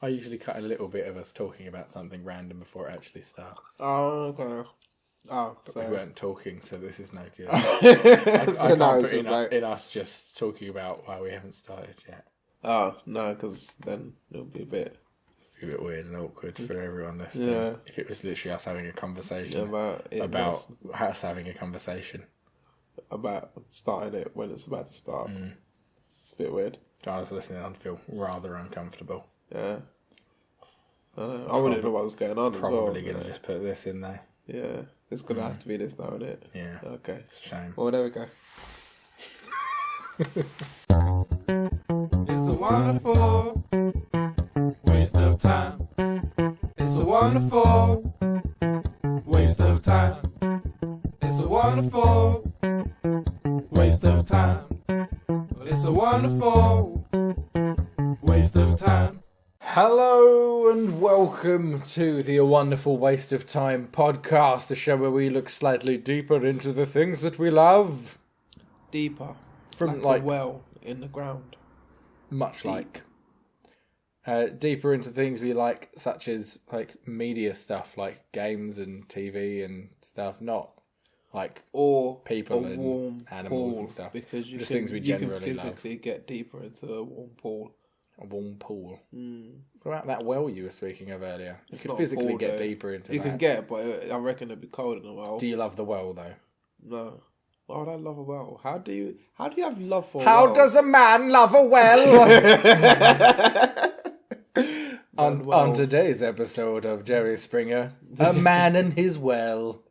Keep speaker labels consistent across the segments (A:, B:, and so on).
A: I usually cut a little bit of us talking about something random before it actually starts.
B: Oh, okay. Oh,
A: But
B: so
A: we weren't talking, so this is no good.
B: I
A: I can't put in us just talking about why we haven't started yet.
B: Oh no, because then it'll be a bit
A: Weird and awkward for everyone listening.
B: Yeah.
A: If it was literally us having a conversation
B: about
A: us having a conversation
B: about starting it when it's about to start. It's a bit weird.
A: Giles listening, I'd feel rather uncomfortable.
B: Yeah. I wouldn't know what was going on.
A: Probably going to just put this in there.
B: Yeah, it's going to have to be this now, isn't it?
A: Yeah.
B: Okay.
A: It's a shame.
B: Well, there we go. It's a wonderful waste of time. It's a wonderful waste of time. It's a wonderful waste of time. It's a wonderful waste of time.
A: Hello and welcome to the A Wonderful Waste of Time podcast, the show where we look slightly deeper into the things that we love.
B: Deeper.
A: From
B: like a well in the ground.
A: Much like. Deeper into things we like, such as like media stuff, like games and TV and stuff, not like
B: or
A: people
B: a
A: and
B: warm
A: animals
B: pool,
A: and stuff.
B: Because you
A: just
B: can,
A: things we
B: you
A: generally
B: can physically get deeper into a warm pool.
A: A warm pool. What about that well you were speaking of earlier? You could
B: not
A: physically
B: pool,
A: get
B: though.
A: deeper into
B: You
A: that.
B: can get, but I reckon it'd be cold in a well.
A: Do you love the well though?
B: No. Why would I love a well? How do you have love for a
A: How
B: well?
A: does a man love a well? On today's episode of Jerry Springer, a man and his well.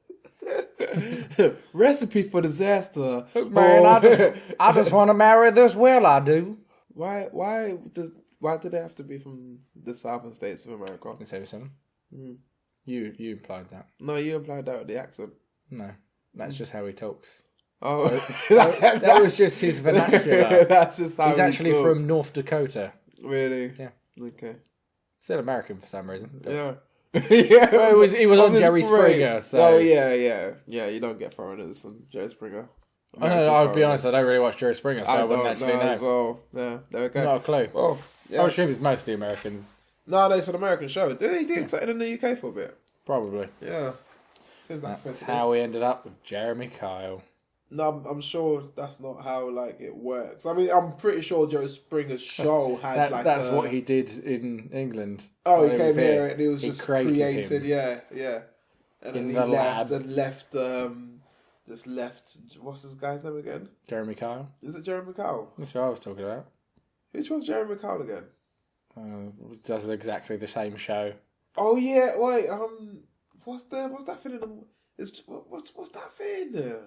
B: Recipe for disaster.
A: Man, I just want to marry this well, I do.
B: Why do they have to be from the southern states of America?
A: Let's have some. You implied that.
B: No, you implied that with the accent.
A: No, that's just how he talks.
B: Oh,
A: that was just his vernacular.
B: That's just how
A: he's actually
B: talks.
A: from North Dakota.
B: Really?
A: Yeah.
B: Okay.
A: Still American for some reason.
B: Yeah. Yeah.
A: Well, he was on Jerry Springer. So.
B: Oh yeah. You don't get foreigners on Jerry Springer.
A: I'll be honest. I don't really watch Jerry Springer, so I wouldn't actually know.
B: As well. Yeah. There we go.
A: Not a clue.
B: Oh, yeah.
A: I assume it's mostly Americans.
B: No, it's an American show. Did they do something in the UK for a bit?
A: Probably.
B: Yeah. Seems like
A: that's how we ended up with Jeremy Kyle.
B: No, I'm sure that's not how it works. I mean, I'm pretty sure Jerry Springer's show had
A: that's what he did in England.
B: Oh, he came here and he was
A: just
B: created.
A: Him.
B: Yeah. And then he left. What's this guy's name again?
A: Jeremy Kyle.
B: Is it Jeremy Kyle?
A: That's what I was talking about.
B: Which one's Jeremy Kyle again?
A: Does exactly the same show.
B: Oh yeah, wait. What's that thing in the? What's that thing there?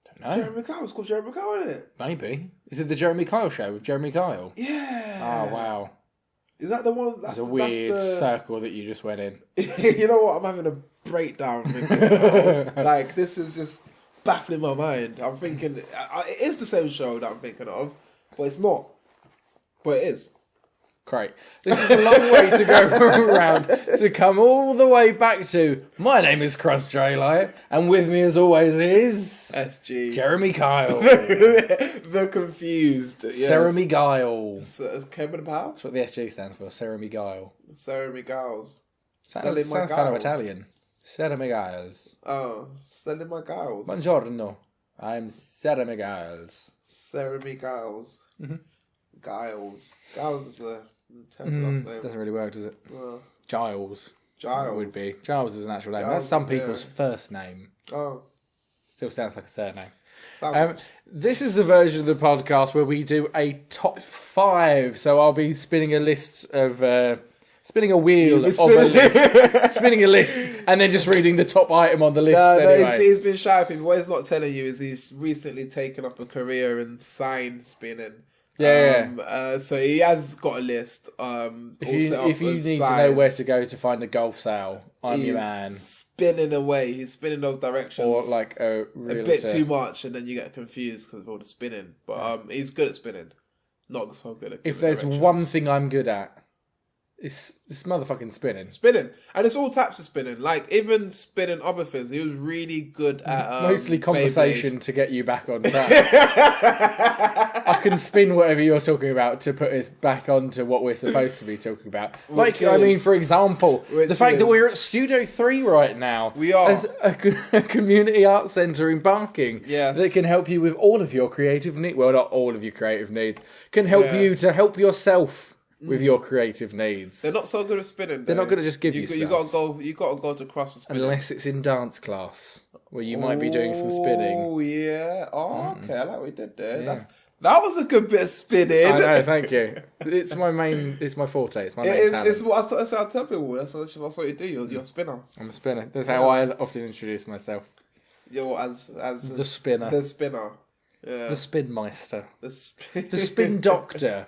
A: Don't know.
B: Jeremy Kyle. It's called Jeremy Kyle, isn't it?
A: Maybe. Is it the Jeremy Kyle show with Jeremy Kyle?
B: Yeah.
A: Oh wow.
B: Is that the one?
A: That's a weird circle that you just went in.
B: You know what? I'm having a breakdown. This is just baffling my mind. I'm thinking it is the same show that I'm thinking of, but it's not. But it is.
A: Great. This is a long way to go around to come all the way back to my name is Cross Draylight, and with me as always is
B: SG
A: Jeremy Kyle.
B: The confused. Yes.
A: Jeremy Guile.
B: Kevin Powell?
A: That's what the SG stands for. Jeremy Guile.
B: Jeremy Giles.
A: Sounds kind of Italian. Jeremy Giles.
B: Oh, selling my Giles.
A: Buongiorno. I'm Jeremy Giles.
B: Jeremy Giles. Giles. Giles is a terrible last name.
A: Doesn't really work, does it?
B: Well,
A: Giles.
B: Giles.
A: It would be. Giles is an actual name.
B: Giles,
A: that's some people's first name.
B: Oh.
A: Still sounds like a surname. This is the version of the podcast where we do a top 5. So I'll be spinning a list of... spinning a wheel of a list. Spinning a list and then just reading the top item on the list anyway.
B: He's been shy people. What he's not telling you is he's recently taken up a career in sign spinning.
A: Yeah.
B: So he has got a list.
A: If you need to know where to go to find a golf sale, I'm your man.
B: Spinning away. He's spinning those directions.
A: Or like a
B: bit too much, and then you get confused because of all the spinning. But he's good at spinning. Not so good at
A: if there's one thing I'm good at, It's motherfucking spinning.
B: Spinning. And it's all types of spinning. Like, even spinning other things. He was really good at...
A: Mostly conversation to get you back on track. I can spin whatever you're talking about to put us back onto what we're supposed to be talking about. Like, I mean, for example, the fact that we're at Studio 3 right now.
B: We are.
A: As a community arts centre in Barking.
B: Yes.
A: That can help you with all of your creative needs. Well, not all of your creative needs. Can help you to help yourself with your creative needs.
B: They're not so good at spinning.
A: They're not going to just give you stuff.
B: You gotta go to class for spinning.
A: Unless it's in dance class, where you might be doing some spinning.
B: Oh yeah. Oh, okay. I like what we did there. Yeah. That was a good bit of spinning.
A: I know. Thank you. It's my forte. It's my main talent.
B: It's what I tell people. That's what you do. You're a spinner.
A: I'm a spinner. That's how I often introduce myself.
B: You're as
A: the spinner.
B: The spinner. Yeah.
A: The spinmeister.
B: The
A: spin doctor.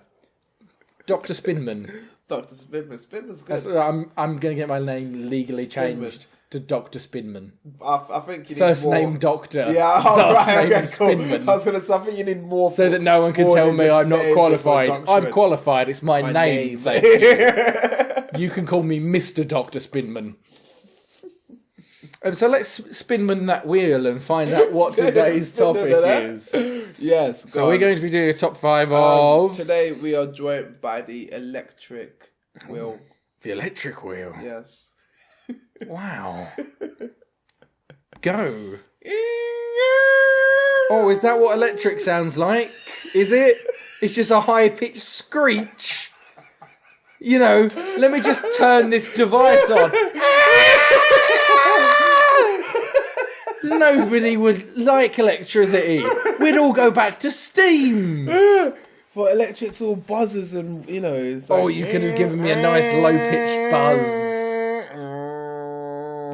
A: Dr. Spinman.
B: Dr. Spinman. Spinman's good.
A: I'm going to get my name legally changed to Dr. Spinman.
B: I think you need
A: First
B: more.
A: name Doctor.
B: Yeah,
A: last name
B: okay, cool.
A: Spinman.
B: I was going to say, I think you need more.
A: So that no one can tell me I'm not qualified. I'm qualified. It's my name. Thank you. You can call me Mr. Dr. Spinman. So let's spinman that wheel and find out what today's topic is.
B: Yes.
A: So we're going to be doing a top 5 of...
B: Today we are joined by the electric wheel.
A: The electric wheel?
B: Yes.
A: Wow. Go. Oh, is that what electric sounds like? Is it? It's just a high-pitched screech. You know, let me just turn this device on. Nobody would like electricity. We'd all go back to steam.
B: But electric's all buzzes and, you know... It's like,
A: you could have given me a nice low-pitched buzz.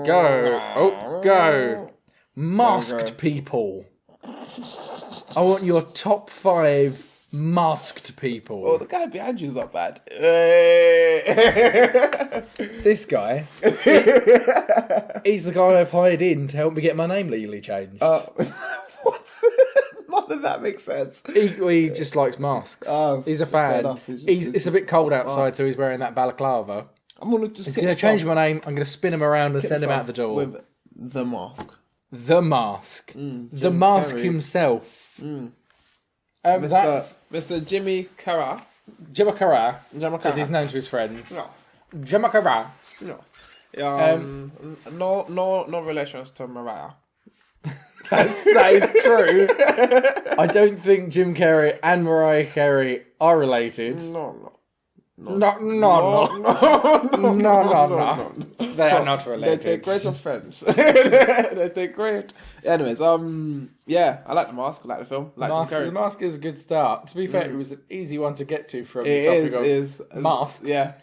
A: Go. Oh, go. Masked people. I want your top 5 masked people.
B: Oh, the guy behind you is not bad.
A: This guy, he's the guy I've hired in to help me get my name legally changed.
B: What? None of that makes sense.
A: He just likes masks. He's a fan. It's a bit cold outside, so he's wearing that balaclava.
B: I'm gonna just.
A: He's going to change my name. I'm going to spin him around and send him out the door.
B: With the mask.
A: The mask. The mask himself.
B: Mr. Jimmy Carra.
A: Jimmy as he's known to his friends.
B: No.
A: Jimmy Carra.
B: No. No relations to Mariah.
A: That is true. I don't think Jim Carrey and Mariah Carey are related.
B: No.
A: They are not related.
B: They're great friends. They're great. Anyways, yeah, I like the mask. I like the film.
A: The mask is a good start. To be fair, it was an easy one to get to from the topic of masks.
B: Yeah.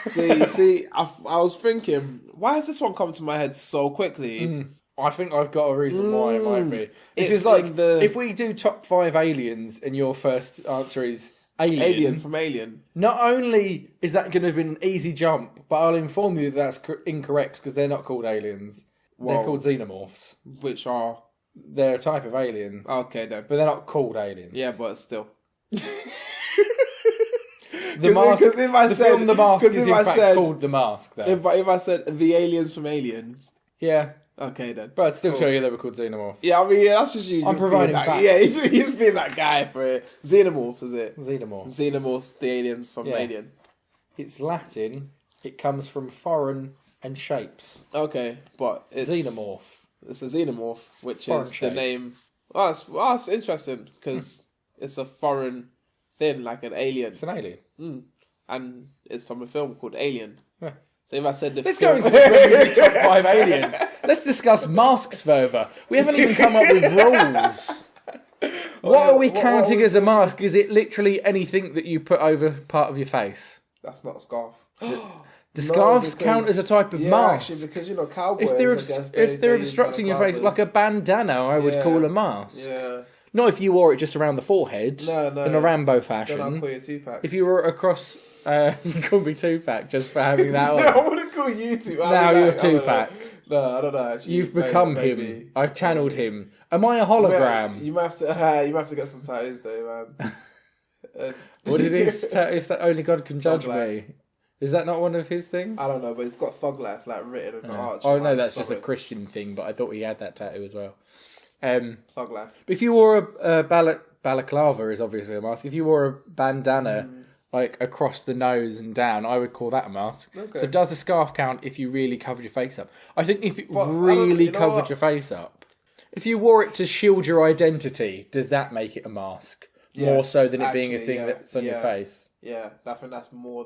B: see, I was thinking, why has this one come to my head so quickly?
A: I think I've got a reason why it might be. This is like if we do top 5 aliens, and your first answer is Alien
B: from Alien.
A: Not only is that going to have been an easy jump, but I'll inform you that that's incorrect because they're not called aliens. They're called xenomorphs.
B: Which are?
A: They're a type of alien.
B: Okay, then.
A: But they're not called aliens.
B: Yeah, but still.
A: The Mask. The film The Mask is in fact called The Mask, though.
B: If I said the aliens from Aliens.
A: Yeah.
B: Okay, then.
A: But I'd still show you they were called xenomorphs.
B: Yeah, I mean, that's just you.
A: I'm providing facts.
B: Yeah, he's being that guy for it. Xenomorphs, is it?
A: Xenomorphs,
B: the aliens from Alien.
A: It's Latin. It comes from foreign and shapes.
B: Okay, but it's...
A: Xenomorph.
B: It's a xenomorph, which
A: foreign
B: is
A: shape.
B: the name... Oh, that's interesting, because it's a foreign thing, like an alien.
A: It's an alien.
B: And it's from a film called Alien.
A: Yeah.
B: So if I said the
A: Let's go into the top 5 alien. Let's discuss masks further. We haven't even come up with rules. What are we counting as a mask? Is it literally anything that you put over part of your face?
B: That's not a scarf.
A: Do scarves count as a type of mask?
B: Actually, because, you know, cowboys,
A: if they're obstructing your face, like a bandana, I would call a mask.
B: Yeah.
A: Not if you wore it just around the forehead, in a Rambo fashion.
B: Then I'll call you Tupac.
A: If you were across... you call me Tupac just for having that on.
B: No, I wouldn't call you Tupac.
A: Now you're Tupac.
B: No, I don't know. Actually,
A: You've become him. I've channeled him. Am I a hologram?
B: You might have to get some tattoos though, man.
A: What did he say? It's that only God can judge me. Is that not one of his things?
B: I don't know, but it's got Thug Life like written in the arch.
A: Oh no, that's just a Christian thing, but I thought he had that tattoo as well.
B: Thug Life.
A: But if you wore a balaclava, is obviously a mask. If you wore a bandana like across the nose and down, I would call that a mask.
B: Okay.
A: So does a scarf count if you really covered your face up? I think if it really covered your face up, if you wore it to shield your identity, does that make it a mask? Yes, more so than it being a thing that's on your face.
B: Yeah, I think that's more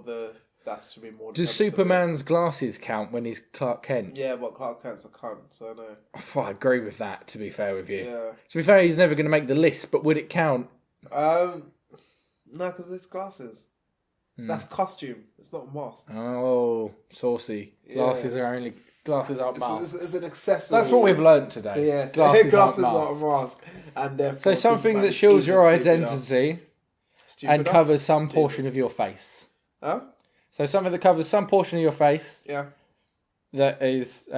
B: that should be more.
A: Does Superman's glasses count when he's Clark Kent?
B: Yeah, but Clark Kent's a cunt, so I know.
A: Oh, I agree with that, to be fair with you.
B: Yeah.
A: To be fair, he's never going to make the list, but would it count?
B: No, because it's glasses. That's costume. It's not a mask.
A: Oh, saucy. Glasses aren't masks.
B: It's an accessory.
A: That's what we've learnt today.
B: Yeah,
A: glasses
B: aren't
A: a
B: mask. And therefore,
A: so something that shields your identity and covers some portion of your face.
B: Huh?
A: So something that covers some portion of your face.
B: Yeah.
A: That is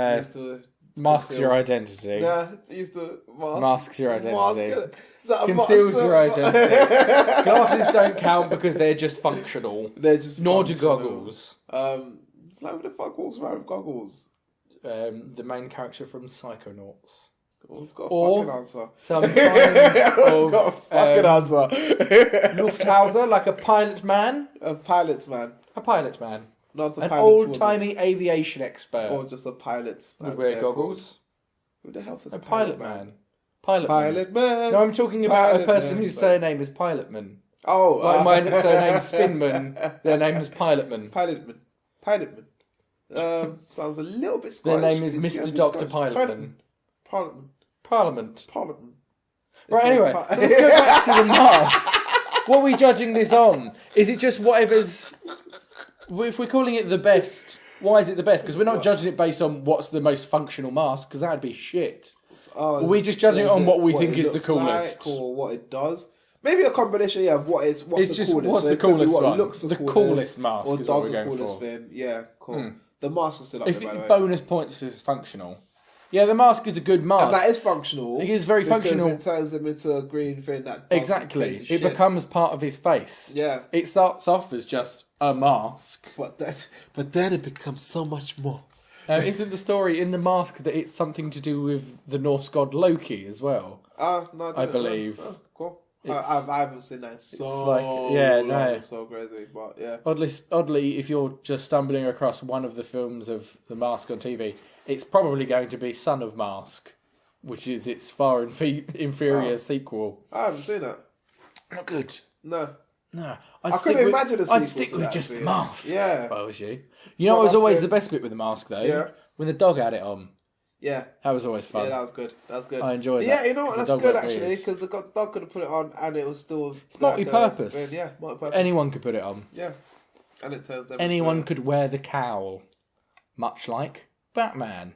A: masks your identity.
B: Yeah, it's used to
A: masks your identity.
B: Conceals
A: your identity. Glasses don't count because they're just functional. Nor do goggles.
B: Like, who the fuck walks around with goggles?
A: The main character from Psychonauts.
B: It's got a fucking answer.
A: Some kind of
B: got a fucking answer.
A: Lufthauser, like a pilot man.
B: A pilot man.
A: A pilot man.
B: Not
A: an old-timey aviation expert.
B: Or just a pilot.
A: Would wear goggles.
B: Who the hell says
A: a pilot man?
B: Pilot man.
A: No, I'm talking about a person whose surname is Pilotman.
B: Oh.
A: Like mine surname's Spinman. Their name is Pilotman.
B: Pilotman. Sounds a little bit Scottish.
A: Their name is Mr. Dr. Pilotman. Parliament. Right, anyway, so let's go back to the mask. What are we judging this on? Is it just whatever's... If we're calling it the best, why is it the best? Because we're not judging it based on what's the most functional mask, because that'd be shit. Are we just judging it on what we think is the coolest?
B: Or what it does? Maybe a combination, of what's the coolest.
A: What's the coolest one?
B: Looks
A: the coolest mask
B: or
A: is
B: does
A: what we're
B: the
A: going
B: coolest
A: for.
B: thing. Yeah, cool. The mask is still up there, by the way.
A: Bonus points is functional. Yeah, the mask is a good mask.
B: And that is functional.
A: It is very functional.
B: Because it turns him into a green thing that
A: exactly. It becomes part of his face.
B: Yeah.
A: It starts off as just a mask.
B: But then it becomes so much more.
A: Isn't the story in the mask that it's something to do with the Norse god Loki as well?
B: No,
A: I believe.
B: Oh, cool. I haven't seen that. So so crazy, but yeah.
A: Oddly, if you're just stumbling across one of the films of the Mask on TV, it's probably going to be Son of Mask, which is its far inferior sequel.
B: I haven't seen that.
A: Not good.
B: No.
A: I
B: couldn't imagine a sequel.
A: I'd stick with just the mask.
B: Yeah.
A: If I was you. You know what was always the best bit with the mask though?
B: Yeah.
A: When the dog had it on.
B: Yeah.
A: That was always fun.
B: Yeah, that was good.
A: I enjoyed that.
B: Yeah, you know what? That's good actually, because the dog could have put it on and it was still...
A: It's multi-purpose.
B: Multi-purpose.
A: Anyone could put it on.
B: Yeah. And it turns them
A: Anyone could wear the cowl. Much like Batman.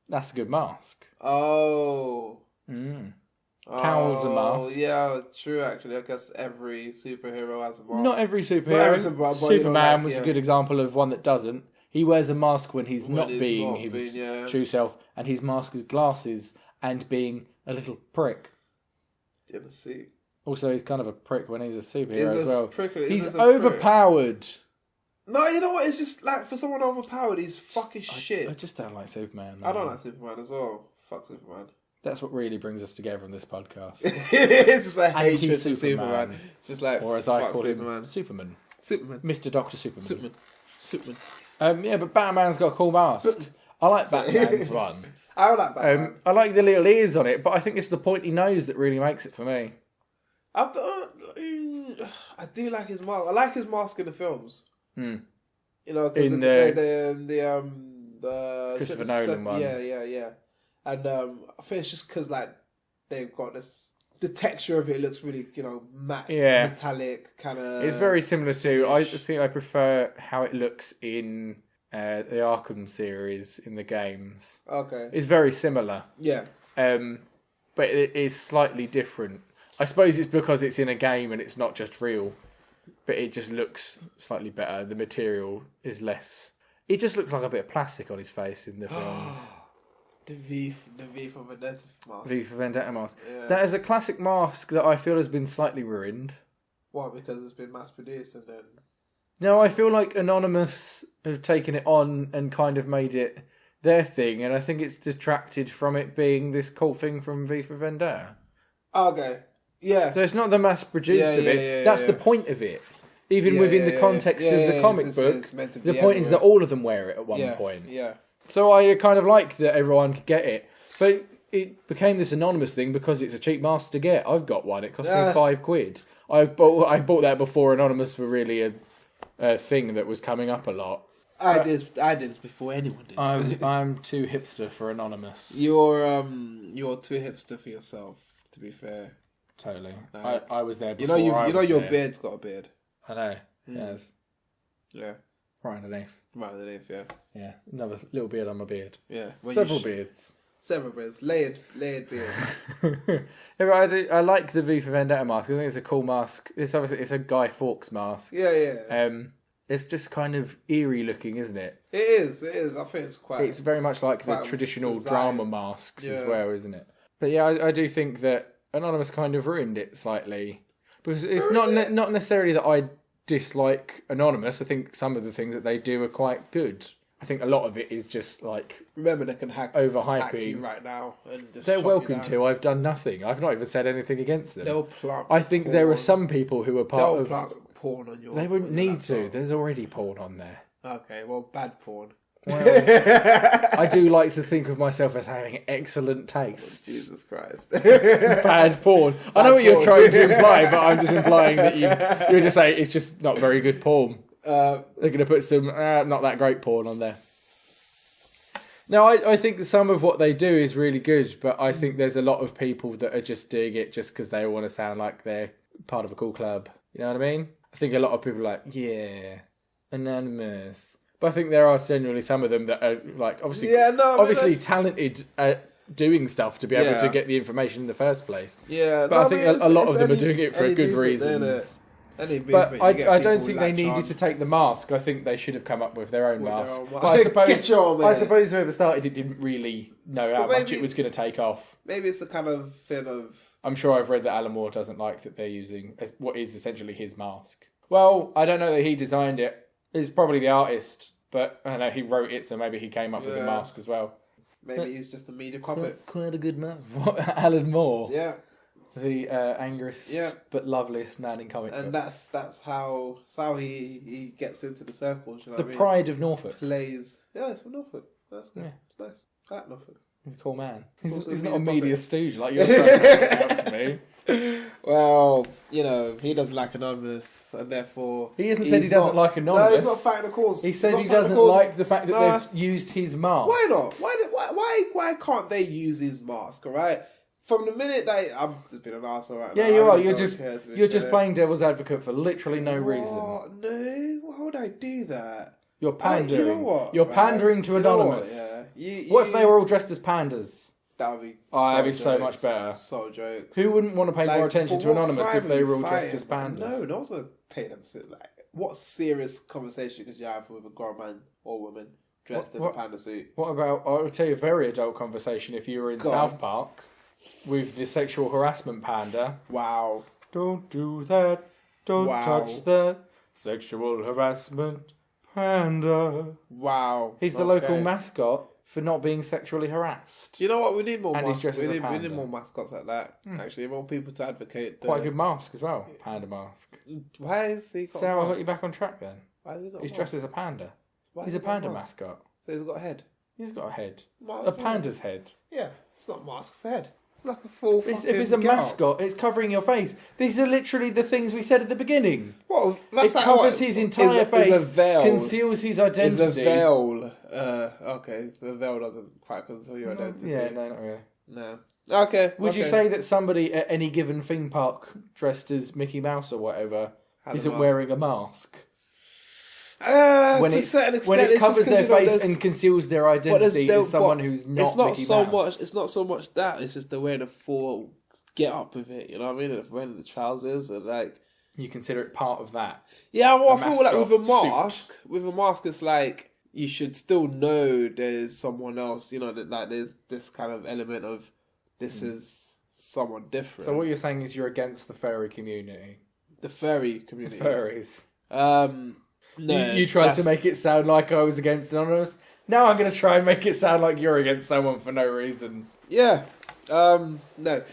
A: That's a good mask.
B: Oh.
A: Cowl's a mask.
B: Yeah, true actually. I guess every superhero has a mask.
A: Not every superhero. Superman was a good example of one that doesn't. He wears a mask when he's not being his true self, and his mask is glasses and being a little prick.
B: Yeah, but see.
A: Also, he's kind of a prick when he's a superhero as well. He's
B: overpowered. Prick. No, you know what? It's just like for someone overpowered, he's fucking shit.
A: I just don't like Superman.
B: I don't like Superman as well. Fuck Superman.
A: That's what really brings us together on this podcast.
B: It's just a hatred for Superman. It's just like,
A: or as I call
B: Superman.
A: him, Superman.
B: Superman.
A: Mr. Dr. Superman.
B: Superman.
A: Yeah, but Batman's got a cool mask. I like Batman's one.
B: I like Batman.
A: I like the little ears on it, but I think it's the pointy nose that really makes it for me.
B: I do like his mask. I like his mask in the films. You know,
A: in
B: the
A: Christopher Nolan ones.
B: Yeah. And I think it's just because like they've got this. The texture of it looks really, matte, metallic kind of.
A: It's very similar to. I think I prefer how it looks in the Arkham series in the games.
B: Okay.
A: It's very similar.
B: Yeah.
A: But it is slightly different. I suppose it's because it's in a game and it's not just real. But it just looks slightly better. The material is less. It just looks like a bit of plastic on his face in the films.
B: The V for Vendetta mask.
A: V for Vendetta mask.
B: Yeah.
A: That is a classic mask that I feel has been slightly ruined.
B: Why? Because it's been mass produced and then
A: No, I feel like Anonymous have taken it on and kind of made it their thing, and I think it's detracted from it being this cool thing from V for Vendetta.
B: Okay. Yeah.
A: So it's not the mass produce of it. That's the point of it. Even within the context of the comic book, the point is that all of them wear it at one point.
B: Yeah.
A: So I kind of like that everyone could get it. But it became this Anonymous thing because it's a cheap mask to get. I've got one. It cost me £5. I bought that before Anonymous were really a thing that was coming up a lot.
B: I did this before anyone did.
A: I'm too hipster for Anonymous.
B: You're too hipster for yourself, to be fair.
A: Totally. I was there before.
B: Your beard's got a beard.
A: I know. Yes.
B: Yeah.
A: Right underneath.
B: Yeah.
A: Yeah. Another little beard on my beard.
B: Yeah.
A: Several beards.
B: Layered beard.
A: Yeah, but I like the V for Vendetta mask. I think it's a cool mask. It's a Guy Fawkes mask.
B: Yeah.
A: It's just kind of eerie looking, isn't it?
B: It is. I think it's quite.
A: It's very much like the traditional drama masks as well, isn't it? But yeah, I do think that Anonymous kind of ruined it slightly because it's not necessarily that I dislike Anonymous. I think some of the things that they do are quite good. I think a lot of it is just like
B: remember they can hack you right now. And just
A: they're welcome to. I've done nothing. I've not even said anything against them.
B: They'll plant.
A: I think there are some people who are part of.
B: Plant porn on your.
A: They wouldn't need to. There's already porn on there.
B: Okay, well, bad porn.
A: Well, I do like to think of myself as having excellent taste.
B: Oh, Jesus Christ.
A: Bad porn. I know what you're trying to imply, but I'm just implying that you're just saying it's just not very good porn. They're going to put some not that great porn on there. No, I think some of what they do is really good, but I think there's a lot of people that are just doing it just because they want to sound like they're part of a cool club. You know what I mean? I think a lot of people are like, yeah, Anonymous. But I think there are generally some of them that are like obviously talented at doing stuff to be able to get the information in the first place.
B: Yeah,
A: but I think a lot of them are doing it for good reasons. But I don't think they needed to take the mask. I think they should have come up with their own mask. But I suppose whoever started it didn't really know how much it was going to take off.
B: Maybe it's a kind of thing of.
A: I'm sure I've read that Alan Moore doesn't like that they're using what is essentially his mask. Well, I don't know that he designed it. It's probably the artist, but I know he wrote it, so maybe he came up with the mask as well.
B: Maybe he's just a media puppet.
A: Quite a good man. Alan Moore.
B: Yeah.
A: The angriest but loveliest man in comic
B: and
A: books.
B: that's how he gets into the circle. You know
A: the pride of Norfolk.
B: Plays. Yeah, it's from Norfolk. That's good. Yeah. It's nice. I like Norfolk.
A: He's a cool man. He's not a media stooge like you're trying to out to me.
B: Well, he doesn't like Anonymous, and therefore
A: he hasn't said he doesn't like Anonymous.
B: No, he's not fighting the cause.
A: He said he doesn't like the fact that they've used his mask.
B: Why not? Why can't they use his mask? All right. From the minute I'm just being an arsehole right now.
A: Yeah, you are. You're just playing devil's advocate for literally no reason.
B: No, why would I do that?
A: You're pandering.
B: You know what?
A: You're pandering to Anonymous. What if they were all dressed as pandas?
B: That would be.
A: That'd be so much better.
B: So jokes.
A: Who wouldn't want to pay more attention to Anonymous if they were all dressed as pandas?
B: No one's gonna pay them. Like, what serious conversation could you have with a grown man or woman dressed in a panda suit?
A: What about? I would tell you a very adult conversation if you were in South Park with the sexual harassment panda.
B: Wow!
A: Don't do that. Don't touch that. Sexual harassment panda.
B: Wow!
A: He's the local mascot for not being sexually harassed.
B: You know what? We need more.
A: And he's dressed as a panda.
B: We need more mascots like that. Actually, more people to advocate.
A: Quite a good mask as well. Panda mask.
B: Why is he?
A: So I got you back on track then.
B: Why has he got?
A: He's dressed as a panda. He's a panda mascot.
B: So he's got a head.
A: He's got a head. A panda's head.
B: Yeah, it's not a mask. It's a head. It's like a full.
A: If it's a mascot, it's covering your face. These are literally the things we said at the beginning.
B: Well,
A: it covers his entire face,
B: a veil.
A: Conceals his identity.
B: It's a veil. Okay, the veil doesn't quite conceal your identity.
A: Yeah, no, not really.
B: No. Okay.
A: Would you say that somebody at any given theme park dressed as Mickey Mouse or whatever isn't wearing a mask?
B: To a certain extent,
A: when it covers their face and conceals their identity as someone who's not Mickey Mouse.
B: It's not so much that. It's just the way the full get up with it. You know what I mean? Wearing the trousers and like.
A: You consider it part of that?
B: Yeah, well, I feel like with a mask, it's like you should still know there's someone else. You know that like there's this kind of element of this is someone different.
A: So what you're saying is you're against the furry community.
B: The furry community.
A: The furries.
B: No,
A: you tried to make it sound like I was against Anonymous. Now I'm going to try and make it sound like you're against someone for no reason.
B: Yeah. No.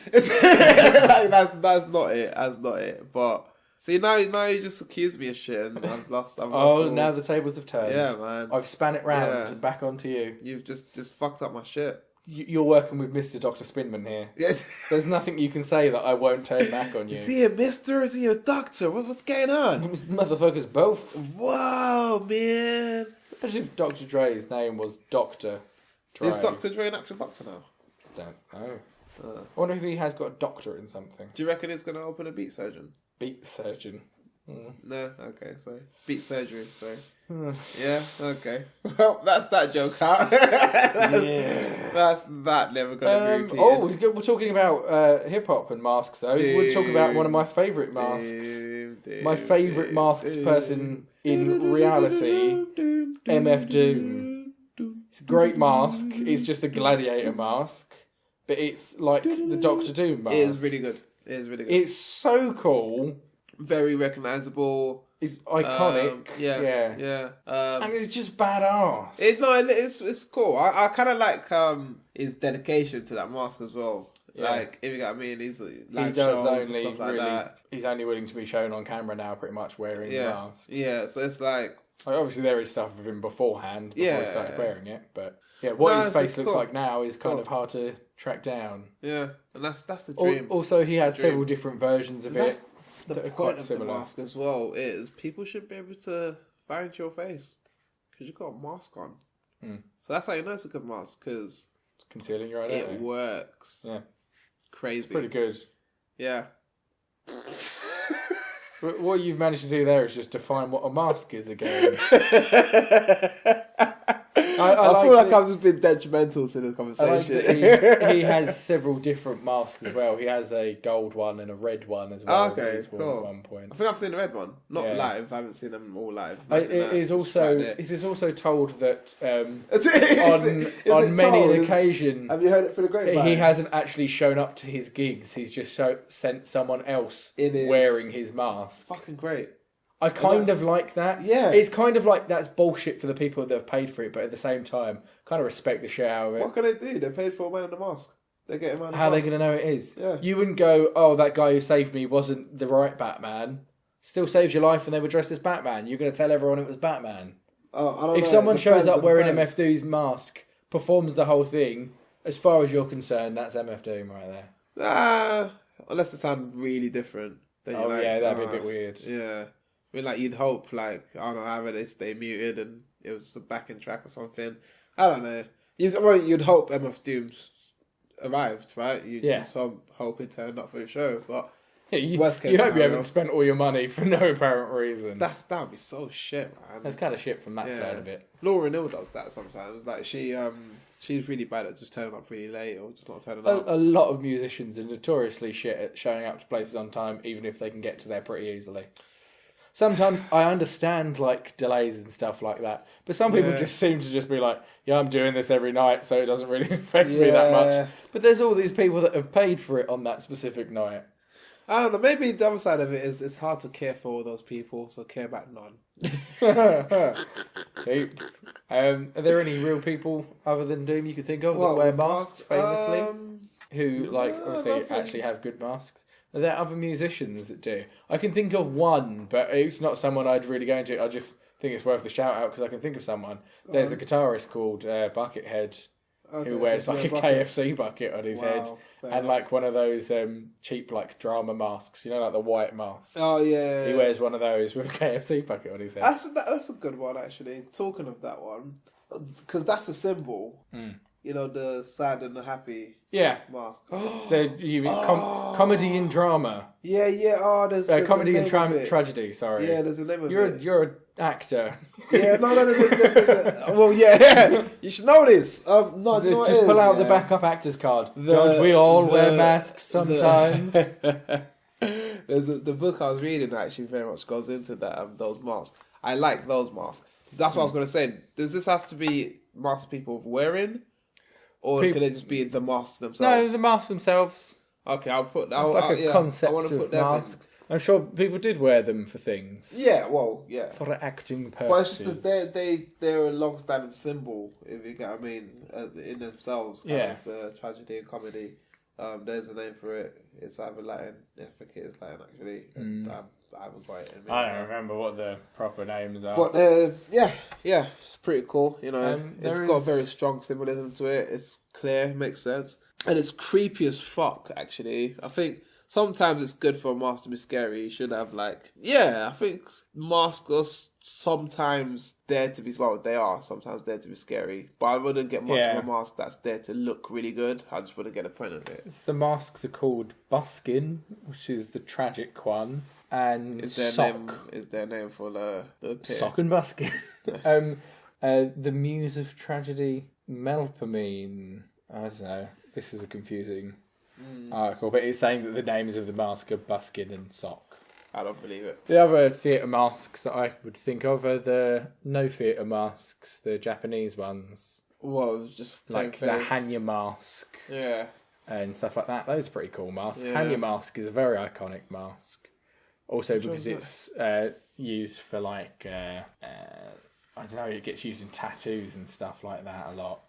B: It's like, that's not it. That's not it. But see, now you just accused me of shit, and I've lost.
A: Now the tables have turned.
B: Yeah, man.
A: I've span it round and back onto you.
B: You've just fucked up my shit.
A: You're working with Mr. Dr. Spinman here.
B: Yes.
A: There's nothing you can say that I won't turn back on you.
B: Is he a mister or is he a doctor? What's going on?
A: Motherfuckers both.
B: Whoa, man.
A: Imagine if Dr. Dre's name was Dr. Dre.
B: Is Dr. Dre an actual doctor now?
A: Don't know. I wonder if he has got a doctorate in something.
B: Do you reckon he's going to open a beat surgeon?
A: Beat surgeon.
B: No? Okay, sorry. Beat surgery, sorry. Yeah, okay. Well, that's that joke out. That's that never going to be repeated.
A: We're talking about hip-hop and masks, though. We're talking about one of my favourite masks. My favourite masked person in reality, MF Doom. It's a great mask. It's just a gladiator mask. But it's like the Doctor Doom mask.
B: It is really good.
A: It's so cool.
B: Very recognisable.
A: It's iconic.
B: Yeah.
A: And it's just badass.
B: It's cool. I kind of like his dedication to that mask as well.
A: Yeah.
B: Like, if you get what I mean, he
A: does only
B: stuff like
A: really.
B: that.
A: He's only willing to be shown on camera now, pretty much wearing the mask.
B: Yeah, so it's like
A: obviously there is stuff of him beforehand before he started wearing it, but his face looks like now is kind of hard to track down.
B: Yeah, and that's the dream.
A: Also, he has several different versions of it.
B: The point of the mask as well is people should be able to find your face because you've got a mask on. So that's how you know it's a good mask, because
A: it's concealing your identity.
B: It works.
A: Yeah,
B: crazy.
A: It's pretty good.
B: Yeah.
A: What you've managed to do there is just define what a mask is again.
B: I feel like I've just been detrimental to this conversation.
A: He has several different masks as well. He has a gold one and a red one as well.
B: Okay, cool.
A: At one point.
B: I think I've seen the red one, not live. I haven't seen them all live.
A: It is also told that on many an occasion,
B: have you heard it for the grapevine?
A: He hasn't actually shown up to his gigs. He's just sent someone else wearing his mask.
B: Fucking great.
A: I kind of like that.
B: Yeah.
A: It's kind of like that's bullshit for the people that have paid for it, but at the same time, kind of respect the shit out of it.
B: What can they do? They paid for a man in a mask. They're getting a man in a mask.
A: How are they going to know it is?
B: Yeah.
A: You wouldn't go, oh, that guy who saved me wasn't the right Batman. Still saved your life and they were dressed as Batman. You're going to tell everyone it was Batman.
B: Oh, I don't know.
A: If someone shows up wearing MF Doom's mask, performs the whole thing, as far as you're concerned, that's MF Doom right there.
B: Unless they sound really different. Then
A: that'd be a bit weird.
B: Yeah. I mean, like, you'd hope, like, I don't know, either they stay muted and it was just a backing track or something. I don't know. You'd hope MF Doom's arrived, right? You'd hope he turned up for the show, but worst case
A: you hope
B: scenario,
A: you haven't spent all your money for no apparent reason.
B: That would be so shit, man.
A: That's kind of shit from that side of it.
B: Laura Neal does that sometimes. Like, she's really bad at just turning up really late or just not turning up.
A: A lot of musicians are notoriously shit at showing up to places on time, even if they can get to there pretty easily. Sometimes I understand like delays and stuff like that, but some people just seem to just be like, "Yeah, I'm doing this every night, so it doesn't really affect me that much." But there's all these people that have paid for it on that specific night.
B: I don't know. Maybe the other side of it is it's hard to care for all those people, so care about none.
A: Cheap. Are there any real people other than Doom you could think of that wear masks famously? Who obviously actually have good masks? Are there other musicians that do? I can think of one, but it's not someone I'd really go into. I just think it's worth the shout out because I can think of someone. There's a guitarist called Buckethead who wears like a KFC bucket on his head and like one of those cheap like drama masks, like the white masks.
B: Oh yeah.
A: He wears one of those with a KFC bucket on his head.
B: That's a good one actually. Talking of that one, because that's a symbol. The sad and the happy mask.
A: Comedy and drama.
B: Yeah. Oh, there's
A: comedy and tragedy. Sorry.
B: Yeah, there's a name of
A: it. You're an actor.
B: Yeah, no. Well, yeah. You should know this. Just
A: pull out the backup actor's card. Don't we all wear masks sometimes?
B: The book I was reading actually very much goes into that. Those masks. I like those masks. That's what I was going to say. Does this have to be masks people wearing? Or can it just be the masks themselves?
A: No, the masks themselves.
B: Okay, I'll put that.
A: It's like a concept of masks. I'm sure people did wear them for things.
B: Yeah, well, yeah.
A: For acting purposes.
B: Well, it's just that they're a long-standing symbol, if you get what I mean, in themselves. Kind of, tragedy and comedy. There's a name for it. It's either Latin. I think it is Latin, actually. I haven't got it.
A: I don't remember what the proper names are.
B: But, yeah, it's pretty cool. You know, it's got a very strong symbolism to it. It's clear, makes sense. And it's creepy as fuck, actually. I think sometimes it's good for a mask to be scary. You should have, like... Yeah, I think masks are sometimes there to be... Well, they are sometimes there to be scary. But I wouldn't get much of a mask that's there to look really good. I just wouldn't get a point of it.
A: The masks are called buskin, which is the tragic one. And
B: is their name for the pit?
A: Sock and buskin. The muse of tragedy, Melpomene. I don't know. This is a confusing article, but it's saying that the names of the mask are buskin and sock.
B: I don't believe it.
A: The other theatre masks that I would think of are the no theatre masks, the Japanese ones.
B: Well, just
A: like the Hanya mask.
B: Yeah.
A: And stuff like that. Those are pretty cool masks. Yeah. Hanya mask is a very iconic mask. Also because it's used for like, I don't know, it gets used in tattoos and stuff like that a lot.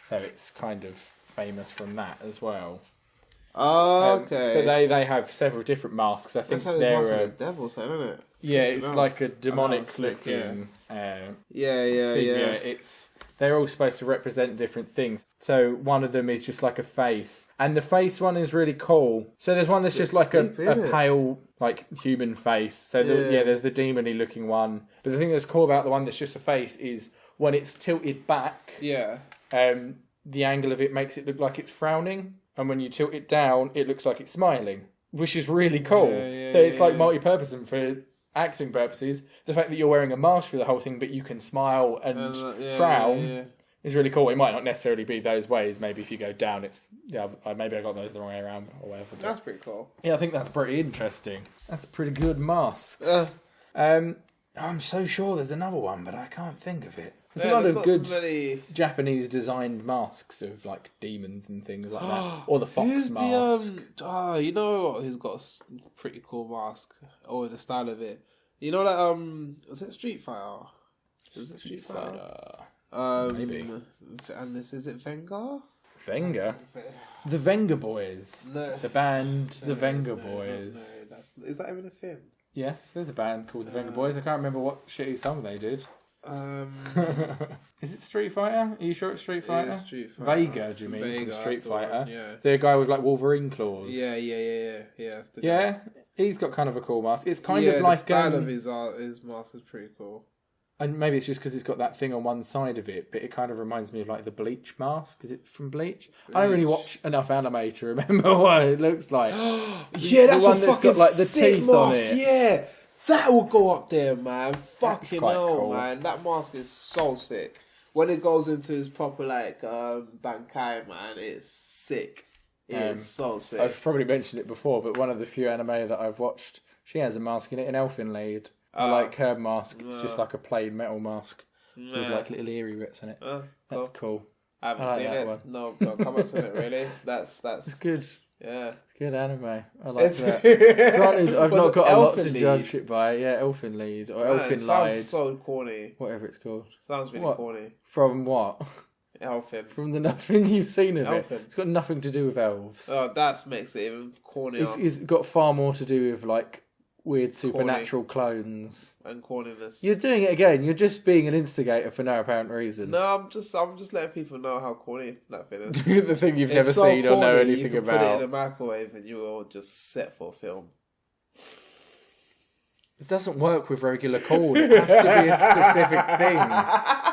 A: So it's kind of famous from that as well.
B: Oh, okay.
A: But they have several different masks. I think they're
B: a devil, so isn't it?
A: Yeah, it's like a demonic looking figure. They're all supposed to represent different things. So one of them is just like a face. And the face one is really cool. So there's one that's just like a pale, like, human face. So there's the demon-y looking one. But the thing that's cool about the one that's just a face is when it's tilted back, the angle of it makes it look like it's frowning. And when you tilt it down, it looks like it's smiling, which is really cool. So it's like multi-purpose, and for acting purposes, the fact that you're wearing a mask for the whole thing, but you can smile and frown is really cool. It might not necessarily be those ways. Maybe if you go down, it's maybe I got those the wrong way around or whatever. But
B: that's pretty cool.
A: Yeah, I think that's pretty interesting. That's a pretty good masks. I'm so sure there's another one, but I can't think of it. There's a lot of good Japanese designed masks of like demons and things like that, or the fox mask.
B: You know who's got a pretty cool mask, or the style of it. You know that was it Street Fighter? Is it Street Fighter?
A: Maybe.
B: And is it Venga?
A: Venga? The Venga Boys. No. The band, the Venga Boys.
B: No, is that even a thing?
A: Yes, there's a band called the Venga Boys. I can't remember what shitty song they did. Is it Street Fighter? Are you sure it's Street Fighter?
B: It is Street Fighter.
A: Vega, do you mean, from Street Fighter? The guy with like Wolverine claws.
B: Yeah.
A: Yeah, he's got kind of a cool mask. It's kind of like...
B: the style of his mask is pretty cool.
A: And maybe it's just because it's got that thing on one side of it, but it kind of reminds me of like the Bleach mask. Is it from Bleach? I don't really watch enough anime to remember what it looks like.
B: Yeah, that's one that's got like the teeth mask on it. Yeah. That will go up there, man. Fucking hell, cool. Man. That mask is so sick. When it goes into his proper, like, Bankai, man, it's sick. It's so sick.
A: I've probably mentioned it before, but one of the few anime that I've watched, she has a mask in it, an elfin lead. I like her mask. It's just like a plain metal mask with, like, little eerie bits in it. That's cool.
B: I haven't seen it. One. No, comments on it, really. That's
A: It's good.
B: Yeah.
A: It's good anime. I like that. Granted, I've not got a lot to judge it by. Yeah, Elfin Lead or Elfin Lied.
B: Sounds so corny.
A: Whatever it's called.
B: Sounds really corny.
A: From what?
B: Elfin.
A: From the nothing you've seen of
B: Elfin.
A: it. It's got nothing to do with elves.
B: Oh, that makes it even cornier.
A: It's got far more to do with like weird supernatural clones
B: and corniness.
A: You're doing it again. You're just being an instigator for no apparent reason.
B: No, I'm just letting people know how corny that thing is.
A: The thing you've never seen corny, or know anything
B: you can
A: about.
B: Put it in a microwave and you're all just set for film.
A: It doesn't work with regular corn. It has to be a specific thing.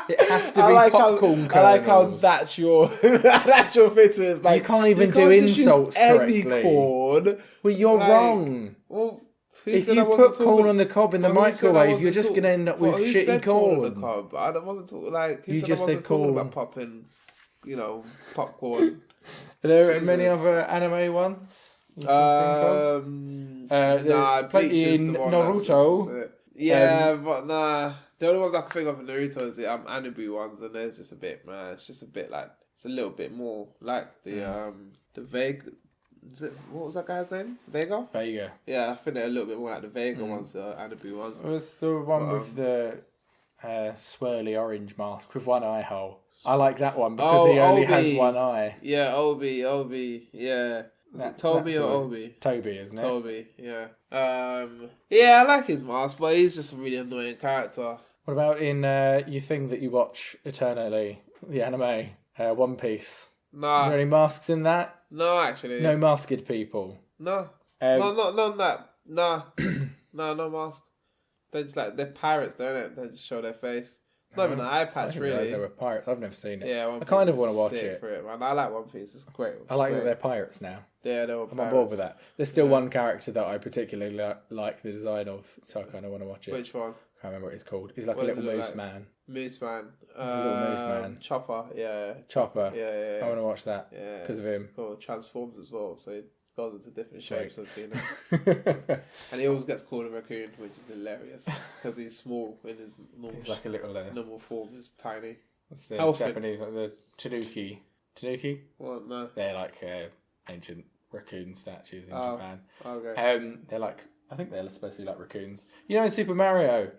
A: It has to be popcorn kernels.
B: I like how that's your thing to it. It's like,
A: you can't even do insults correctly.
B: Any corn.
A: Well, you're wrong.
B: Well,
A: if you put corn on the cob in the microwave, you're just going to end up with shitty corn.
B: On the cob? I wasn't talking like...
A: You just said corn.
B: Talking about popping, popcorn.
A: Are there many other anime ones? There's plenty in Naruto.
B: But nah. The only ones I can think of in Naruto is the Anibu ones, and there's just a bit, man. It's just a bit like... It's a little bit more like the what was that guy's name? Vega?
A: Vega.
B: Yeah, I think they're a little bit more like the Vega ones that Annabelle was.
A: It was the one with the swirly orange mask with one eye hole. I like that one because he only has one eye.
B: Yeah, Obi, yeah. Is it Toby or Obi?
A: Toby, isn't it?
B: Toby, yeah. Yeah, I like his mask, but he's just a really annoying character.
A: What about in your thing that you watch eternally, the anime, One Piece?
B: Nah.
A: Are there any masks in that?
B: No, actually.
A: No masked people?
B: No. Not that. No. No mask. They're just like, they're pirates, don't it? They just show their face. Not even an eye patch, really.
A: They were pirates. I've never seen it.
B: Yeah,
A: I kind of want to watch it.
B: For it, man. I like One Piece. It's great.
A: I like that they're pirates now.
B: Yeah, they were
A: I'm on board with that. There's still one character that I particularly like the design of, so I kind of want to watch it.
B: Which one?
A: I can't remember what it's called. He's like a little moose man.
B: Moose man.
A: He's a little moose man.
B: Chopper, yeah.
A: Chopper.
B: Yeah.
A: I want to watch that because of him.
B: Cool. Transforms as well, so he goes into different shapes of and he always gets called a raccoon, which is hilarious because he's small in his normal.
A: He's like a little
B: normal form. Is tiny.
A: What's the Japanese, like the Tanuki? Tanuki?
B: Well, no.
A: They're like ancient raccoon statues in Japan.
B: Okay.
A: They're like, I think they're supposed to be like raccoons. You know in Super Mario,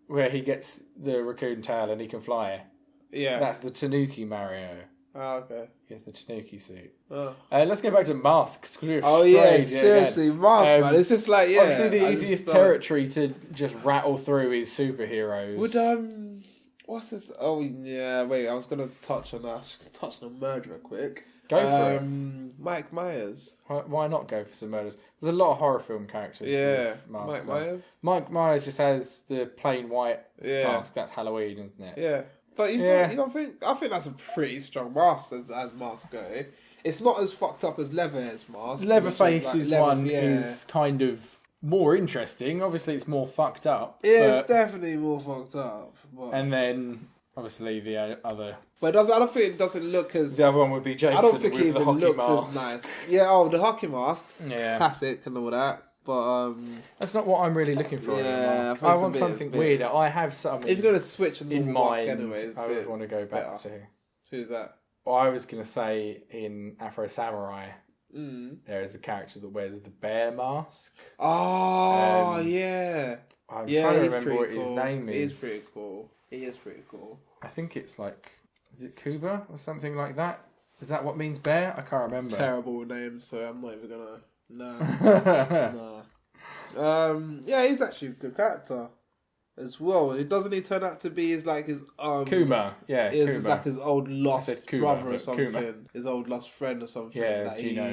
A: where he gets the raccoon tail and he can fly?
B: Yeah.
A: That's the Tanuki Mario.
B: Oh, okay.
A: He has the Tanuki suit.
B: Oh.
A: Let's go back to masks.
B: Seriously, masks, man. It's just like,
A: obviously the easiest territory to just rattle through is superheroes.
B: Would, what's this? Oh, yeah, wait, I was going to touch on a murderer quick.
A: Go for it.
B: Mike Myers.
A: Why not go for some murders? There's a lot of horror film characters.
B: Yeah,
A: with masks,
B: Mike Myers.
A: Mike Myers just has the plain white mask. That's Halloween, isn't it?
B: Yeah. But you don't think? I think that's a pretty strong mask as masks go. It's not as fucked up as Leatherhead's mask.
A: Leatherface's one is kind of more interesting. Obviously, it's more fucked up.
B: Yeah, it's definitely more fucked up. But...
A: And then, obviously, the other...
B: But I don't think it doesn't look as...
A: The other one would be Jason
B: I don't think
A: with
B: it
A: the hockey
B: looks
A: mask.
B: as nice. Yeah, the hockey mask.
A: Yeah.
B: Classic and all that. But
A: that's not what I'm really looking for in a mask. I want something weirder. I have some
B: if you're going to switch
A: in mind, anyways, I would want to go back to...
B: Who's that?
A: Well, I was going to say in Afro Samurai, there is the character that wears the bear mask.
B: Oh, yeah.
A: I'm trying to remember what his name is.
B: He is pretty cool. He is pretty cool.
A: I think it's like... Is it Kuba or something like that? Is that what means bear? I can't remember.
B: Terrible name, so I'm not even going to... No. Yeah, he's actually a good character as well. It doesn't he turn out to be his
A: Kuma, yeah.
B: It's like his old lost
A: Kuma,
B: brother or something.
A: Kuma.
B: His old lost friend or something.
A: Yeah, Gino.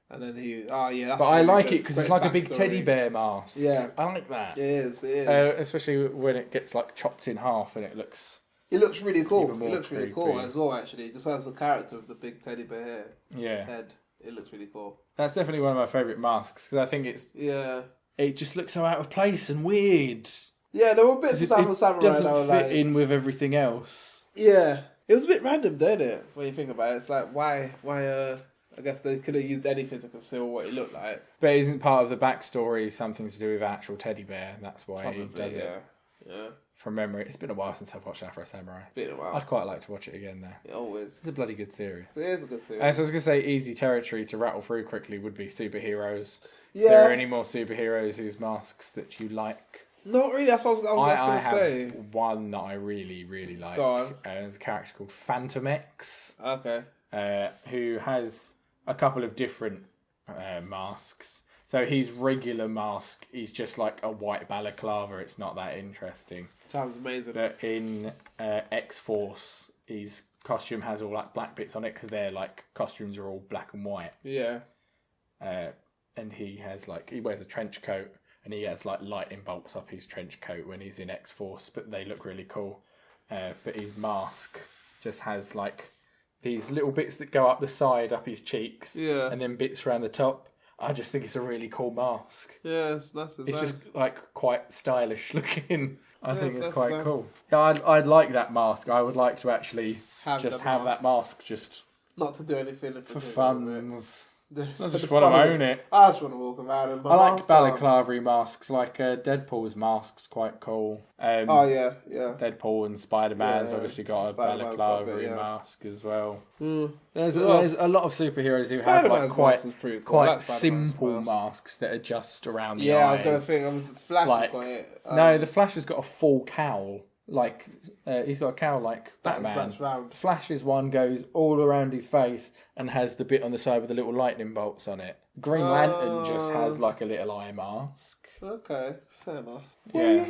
B: And then that's
A: but I like it because it's like a big teddy bear mask.
B: Yeah.
A: I like that.
B: It is.
A: Especially when it gets like chopped in half and it looks...
B: It looks really cool. It looks really cool as well, actually. It just has the character of the big teddy bear head. It looks really cool.
A: That's definitely one of my favourite masks because I think it's... Yeah. It just looks so out of place and weird.
B: Yeah, there were bits of Samurai that
A: doesn't fit in with everything else.
B: Yeah. It was a bit random, didn't it? When you think about it. It's like, why, I guess they could have used anything to conceal what he looked like.
A: But isn't part of the backstory something to do with actual teddy bear? That's why he does it.
B: Yeah.
A: From memory. It's been a while since I've watched Afro Samurai.
B: Been a while.
A: I'd quite like to watch it again, though.
B: It always.
A: It's a bloody good series.
B: It is a good series.
A: So I was going to say easy territory to rattle through quickly would be superheroes.
B: Yeah.
A: Are there any more superheroes whose masks that you like?
B: Not really. That's what I was going to say.
A: I have one that I really, really like.
B: Go on.
A: There's a character called Phantom X.
B: Okay.
A: Who has a couple of different masks. So his regular mask is just like a white balaclava. It's not that interesting.
B: Sounds amazing.
A: But in X-Force, his costume has all like black bits on it because their like costumes are all black and white.
B: Yeah.
A: And he wears a trench coat and he has like lightning bolts up his trench coat when he's in X-Force, but they look really cool. But his mask just has like these little bits that go up the side, up his cheeks, and then bits around the top. I just think it's a really cool mask.
B: Yeah, it's nice.
A: It's just like quite stylish looking. I think it's quite cool. Yeah, I'd like that mask. I would like to actually have that mask just
B: not to do anything
A: for fun. I just want to own it.
B: I just want to walk around in my
A: I like
B: mask
A: balaclava masks, like Deadpool's mask's quite cool.
B: yeah.
A: Deadpool and Spider-Man's obviously got a balaclava mask as well. There's a lot of superheroes who have like quite simple masks that are just around the eyes.
B: I was going to think, Flash got it.
A: No, the Flash has got a full cowl. Like, he's got a cowl like Batman. Flash's one goes all around his face and has the bit on the side with the little lightning bolts on it. Green Lantern just has like a little eye mask.
B: Okay, fair enough.
A: Yeah.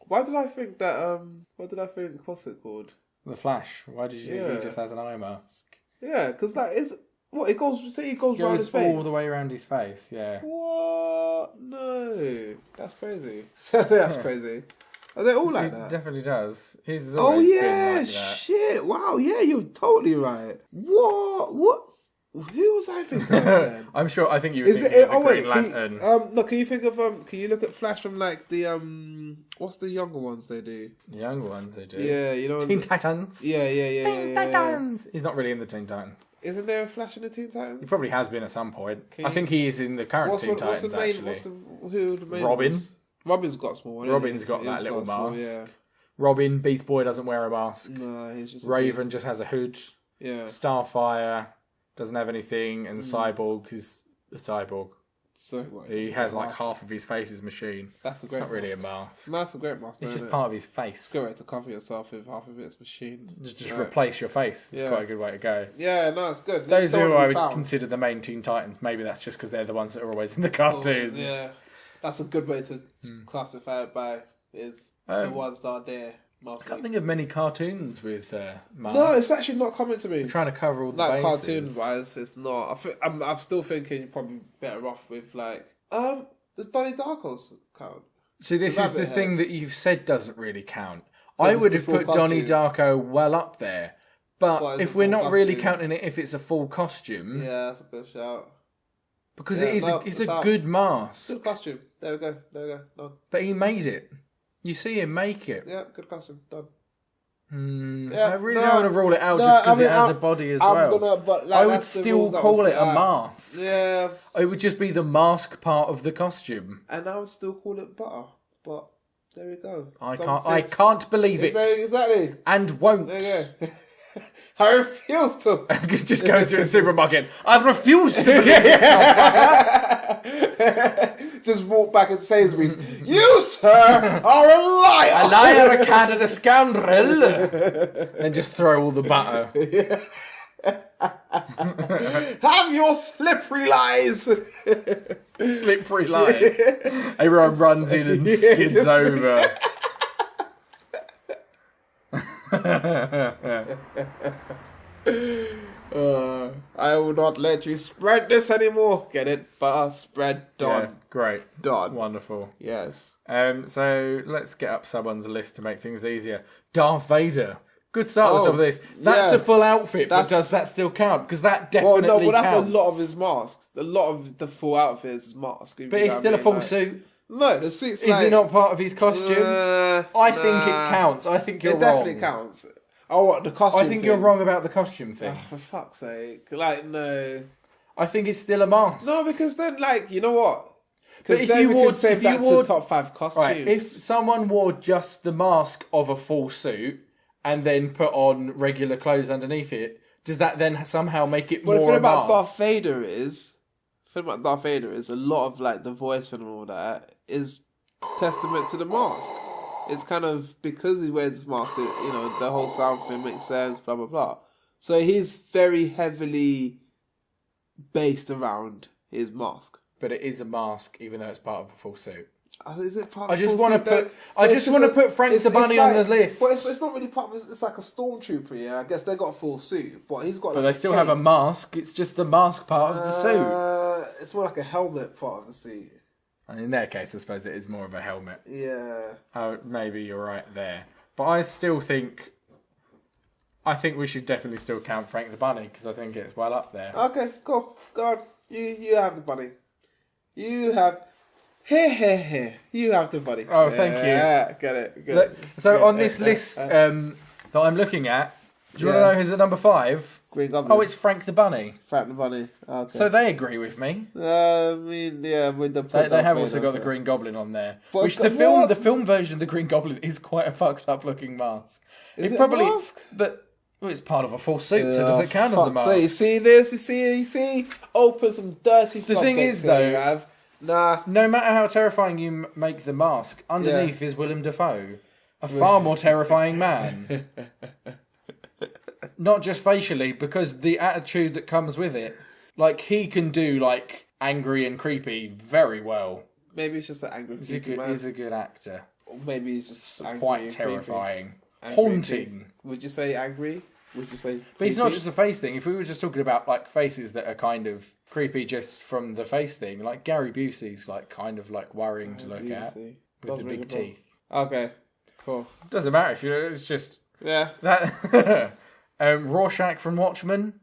B: Why did I think that, what's it called?
A: The Flash. Why did you think he just has an eye mask?
B: Yeah, because that is... What, it goes around his face?
A: All the way around his face, yeah.
B: What? No. That's crazy. That's crazy. Are they all like that?
A: It definitely does. His has always been like that.
B: Shit. Wow, yeah, you're totally right. What? Who was I thinking of then?
A: I think you were thinking of the Green Lantern.
B: Can you think of, can you look at Flash from like the, what's the younger ones they do?
A: The younger ones they do?
B: Yeah, you know.
A: Teen Titans?
B: Yeah.
A: Teen Titans! He's not really in the Teen Titans.
B: Isn't there a Flash in the Teen Titans?
A: He probably has been at some point. I think he is in the current Teen Titans, actually.
B: Who the main
A: Robin?
B: ones? Robin's got small.
A: Robin's got that little mask. Robin, Beast Boy doesn't wear a mask.
B: No, he's just
A: Raven just has a hood.
B: Yeah.
A: Starfire doesn't have anything, and Cyborg is a cyborg.
B: So what,
A: he has like half of his face is machine.
B: That's a great.
A: It's not really a mask.
B: No, that's a great mask.
A: It's just part of his face.
B: It's a good way to cover yourself if half of it's machine.
A: Just replace your face. It's quite a good way to go.
B: Yeah, no, it's good.
A: Those who I would consider the main Teen Titans, maybe that's just because they're the ones that are always in the cartoons.
B: Yeah. That's a good way to classify it by is the ones that are there.
A: I can't think of many cartoons with masks.
B: No, it's actually not coming to me.
A: I'm trying to cover all the
B: bases.
A: Cartoon
B: wise, it's not. I'm still thinking you're probably better off with like does Donnie Darko's count?
A: See, this is the thing that you've said doesn't really count. I would have put Donnie Darko well up there, but if we're not really counting it if it's a full costume,
B: that's a good shout.
A: Because it's a good mask.
B: Good costume. There we go. Done.
A: But he made it. You see him make it.
B: Yeah, good costume. Done.
A: I really don't want to rule it out just because it has a body as well. I would still call it a mask.
B: Yeah.
A: It would just be the mask part of the costume.
B: And I would still call it butter. But there we go.
A: I can't believe it.
B: Exactly.
A: And won't.
B: There you go. I refuse to.
A: Just go to a supermarket. I refuse to believe it's not butter.
B: Just walk back and Sainsbury's. You, sir, are a liar.
A: A liar, a cad, and a scoundrel. And just throw all the butter.
B: Have your slippery lies.
A: Slippery lies. Everyone runs in and skids over.
B: I will not let you spread this anymore. Get it? Butter spread done.
A: Yeah, great.
B: Done.
A: Wonderful.
B: Yes.
A: So let's get up someone's list to make things easier. Darth Vader. Good start with some of this. That's a full outfit, but does that still count? Because that definitely counts.
B: That's a lot of his masks. A lot of the full outfit is his mask.
A: But it's still a full suit.
B: No, the suit's
A: Is it not part of his costume? I think it counts. I think you're wrong. It
B: definitely counts. Oh, what, the costume
A: I think you're wrong about the costume thing.
B: Oh, for fuck's sake. Like, no.
A: I think it's still a mask.
B: No, because then, like, you know what?
A: But if you wore
B: top 5 costumes.
A: Right, if someone wore just the mask of a full suit and then put on regular clothes underneath it, does that then somehow make it more a mask?
B: The thing about Darth Vader is a lot of like the voice and all that is testament to the mask. It's kind of because he wears his mask, you know, the whole sound thing makes sense, blah blah blah. So he's very heavily based around his mask.
A: But it is a mask, even though it's part of a full suit.
B: Is it part
A: I
B: of
A: just
B: want to
A: put Frank the Bunny on the list.
B: Well, it's not really part of. It's like a stormtrooper. Yeah, I guess they got a full suit, but he's got.
A: But they still have a mask. It's just the mask part of the suit.
B: It's more like a helmet part of the suit.
A: And in their case, I suppose it is more of a helmet.
B: Yeah.
A: Maybe you're right there, but I still think. I think we should definitely still count Frank the Bunny because I think it's well up there.
B: Okay, cool. Go on. You have the bunny. You have. Here. You have the bunny.
A: Oh, thank you.
B: Yeah, get it.
A: So on this list that I'm looking at, Do you want to know who's at number 5?
B: Green Goblin.
A: Oh, it's Frank the Bunny.
B: Frank the Bunny. Okay.
A: So they agree with me.
B: I mean, yeah, with the
A: they have also got the Green Goblin on there.
B: But
A: which the film version of the Green Goblin is quite a fucked up looking mask.
B: Is it a mask?
A: But well, it's part of a full suit, so does it count as a mask?
B: So you see this? You see? Open some dirty.
A: The thing is, though,
B: nah.
A: No matter how terrifying you make the mask, underneath is Willem Dafoe, a far more terrifying man. Not just facially, because the attitude that comes with it. Like, he can do, like, angry and creepy very well.
B: Maybe he's just an angry, creepy man.
A: He's a good actor.
B: Or maybe he's just angry
A: quite terrifying.
B: Angry
A: haunting.
B: Would you say angry? Would you say creepy?
A: But it's not just a face thing. If we were just talking about, like, faces that are kind of creepy just from the face thing, like, Gary Busey's, like, kind of, like, worrying to look at. With the big teeth.
B: Okay, cool.
A: Doesn't matter if you know, it's just...
B: Yeah.
A: That... Rorschach from Watchmen,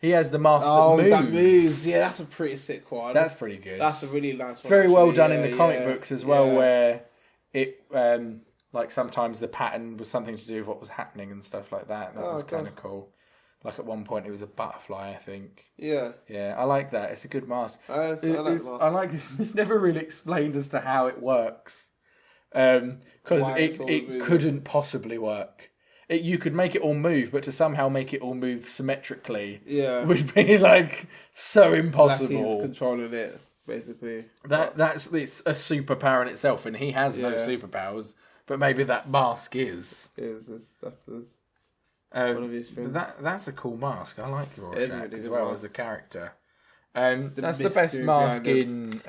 A: he has the mask that moves.
B: That moves. Yeah, that's a pretty sick one.
A: That's pretty good.
B: That's a really nice one.
A: It's very well done in the comic books as well, where it, like sometimes the pattern was something to do with what was happening and stuff like that. That was kind of cool. Like at one point it was a butterfly, I think.
B: Yeah.
A: Yeah, I like that. It's a good mask.
B: I
A: like this. It's never really explained as to how it works. Because it couldn't possibly work. You could make it all move, but to somehow make it all move symmetrically would be like so impossible.
B: Like he's controlling it, basically.
A: It's a superpower in itself, and he has no superpowers. But maybe that mask is.
B: That's one of his films.
A: That's a cool mask. I like Rorschach as well as a character. That's the best mask in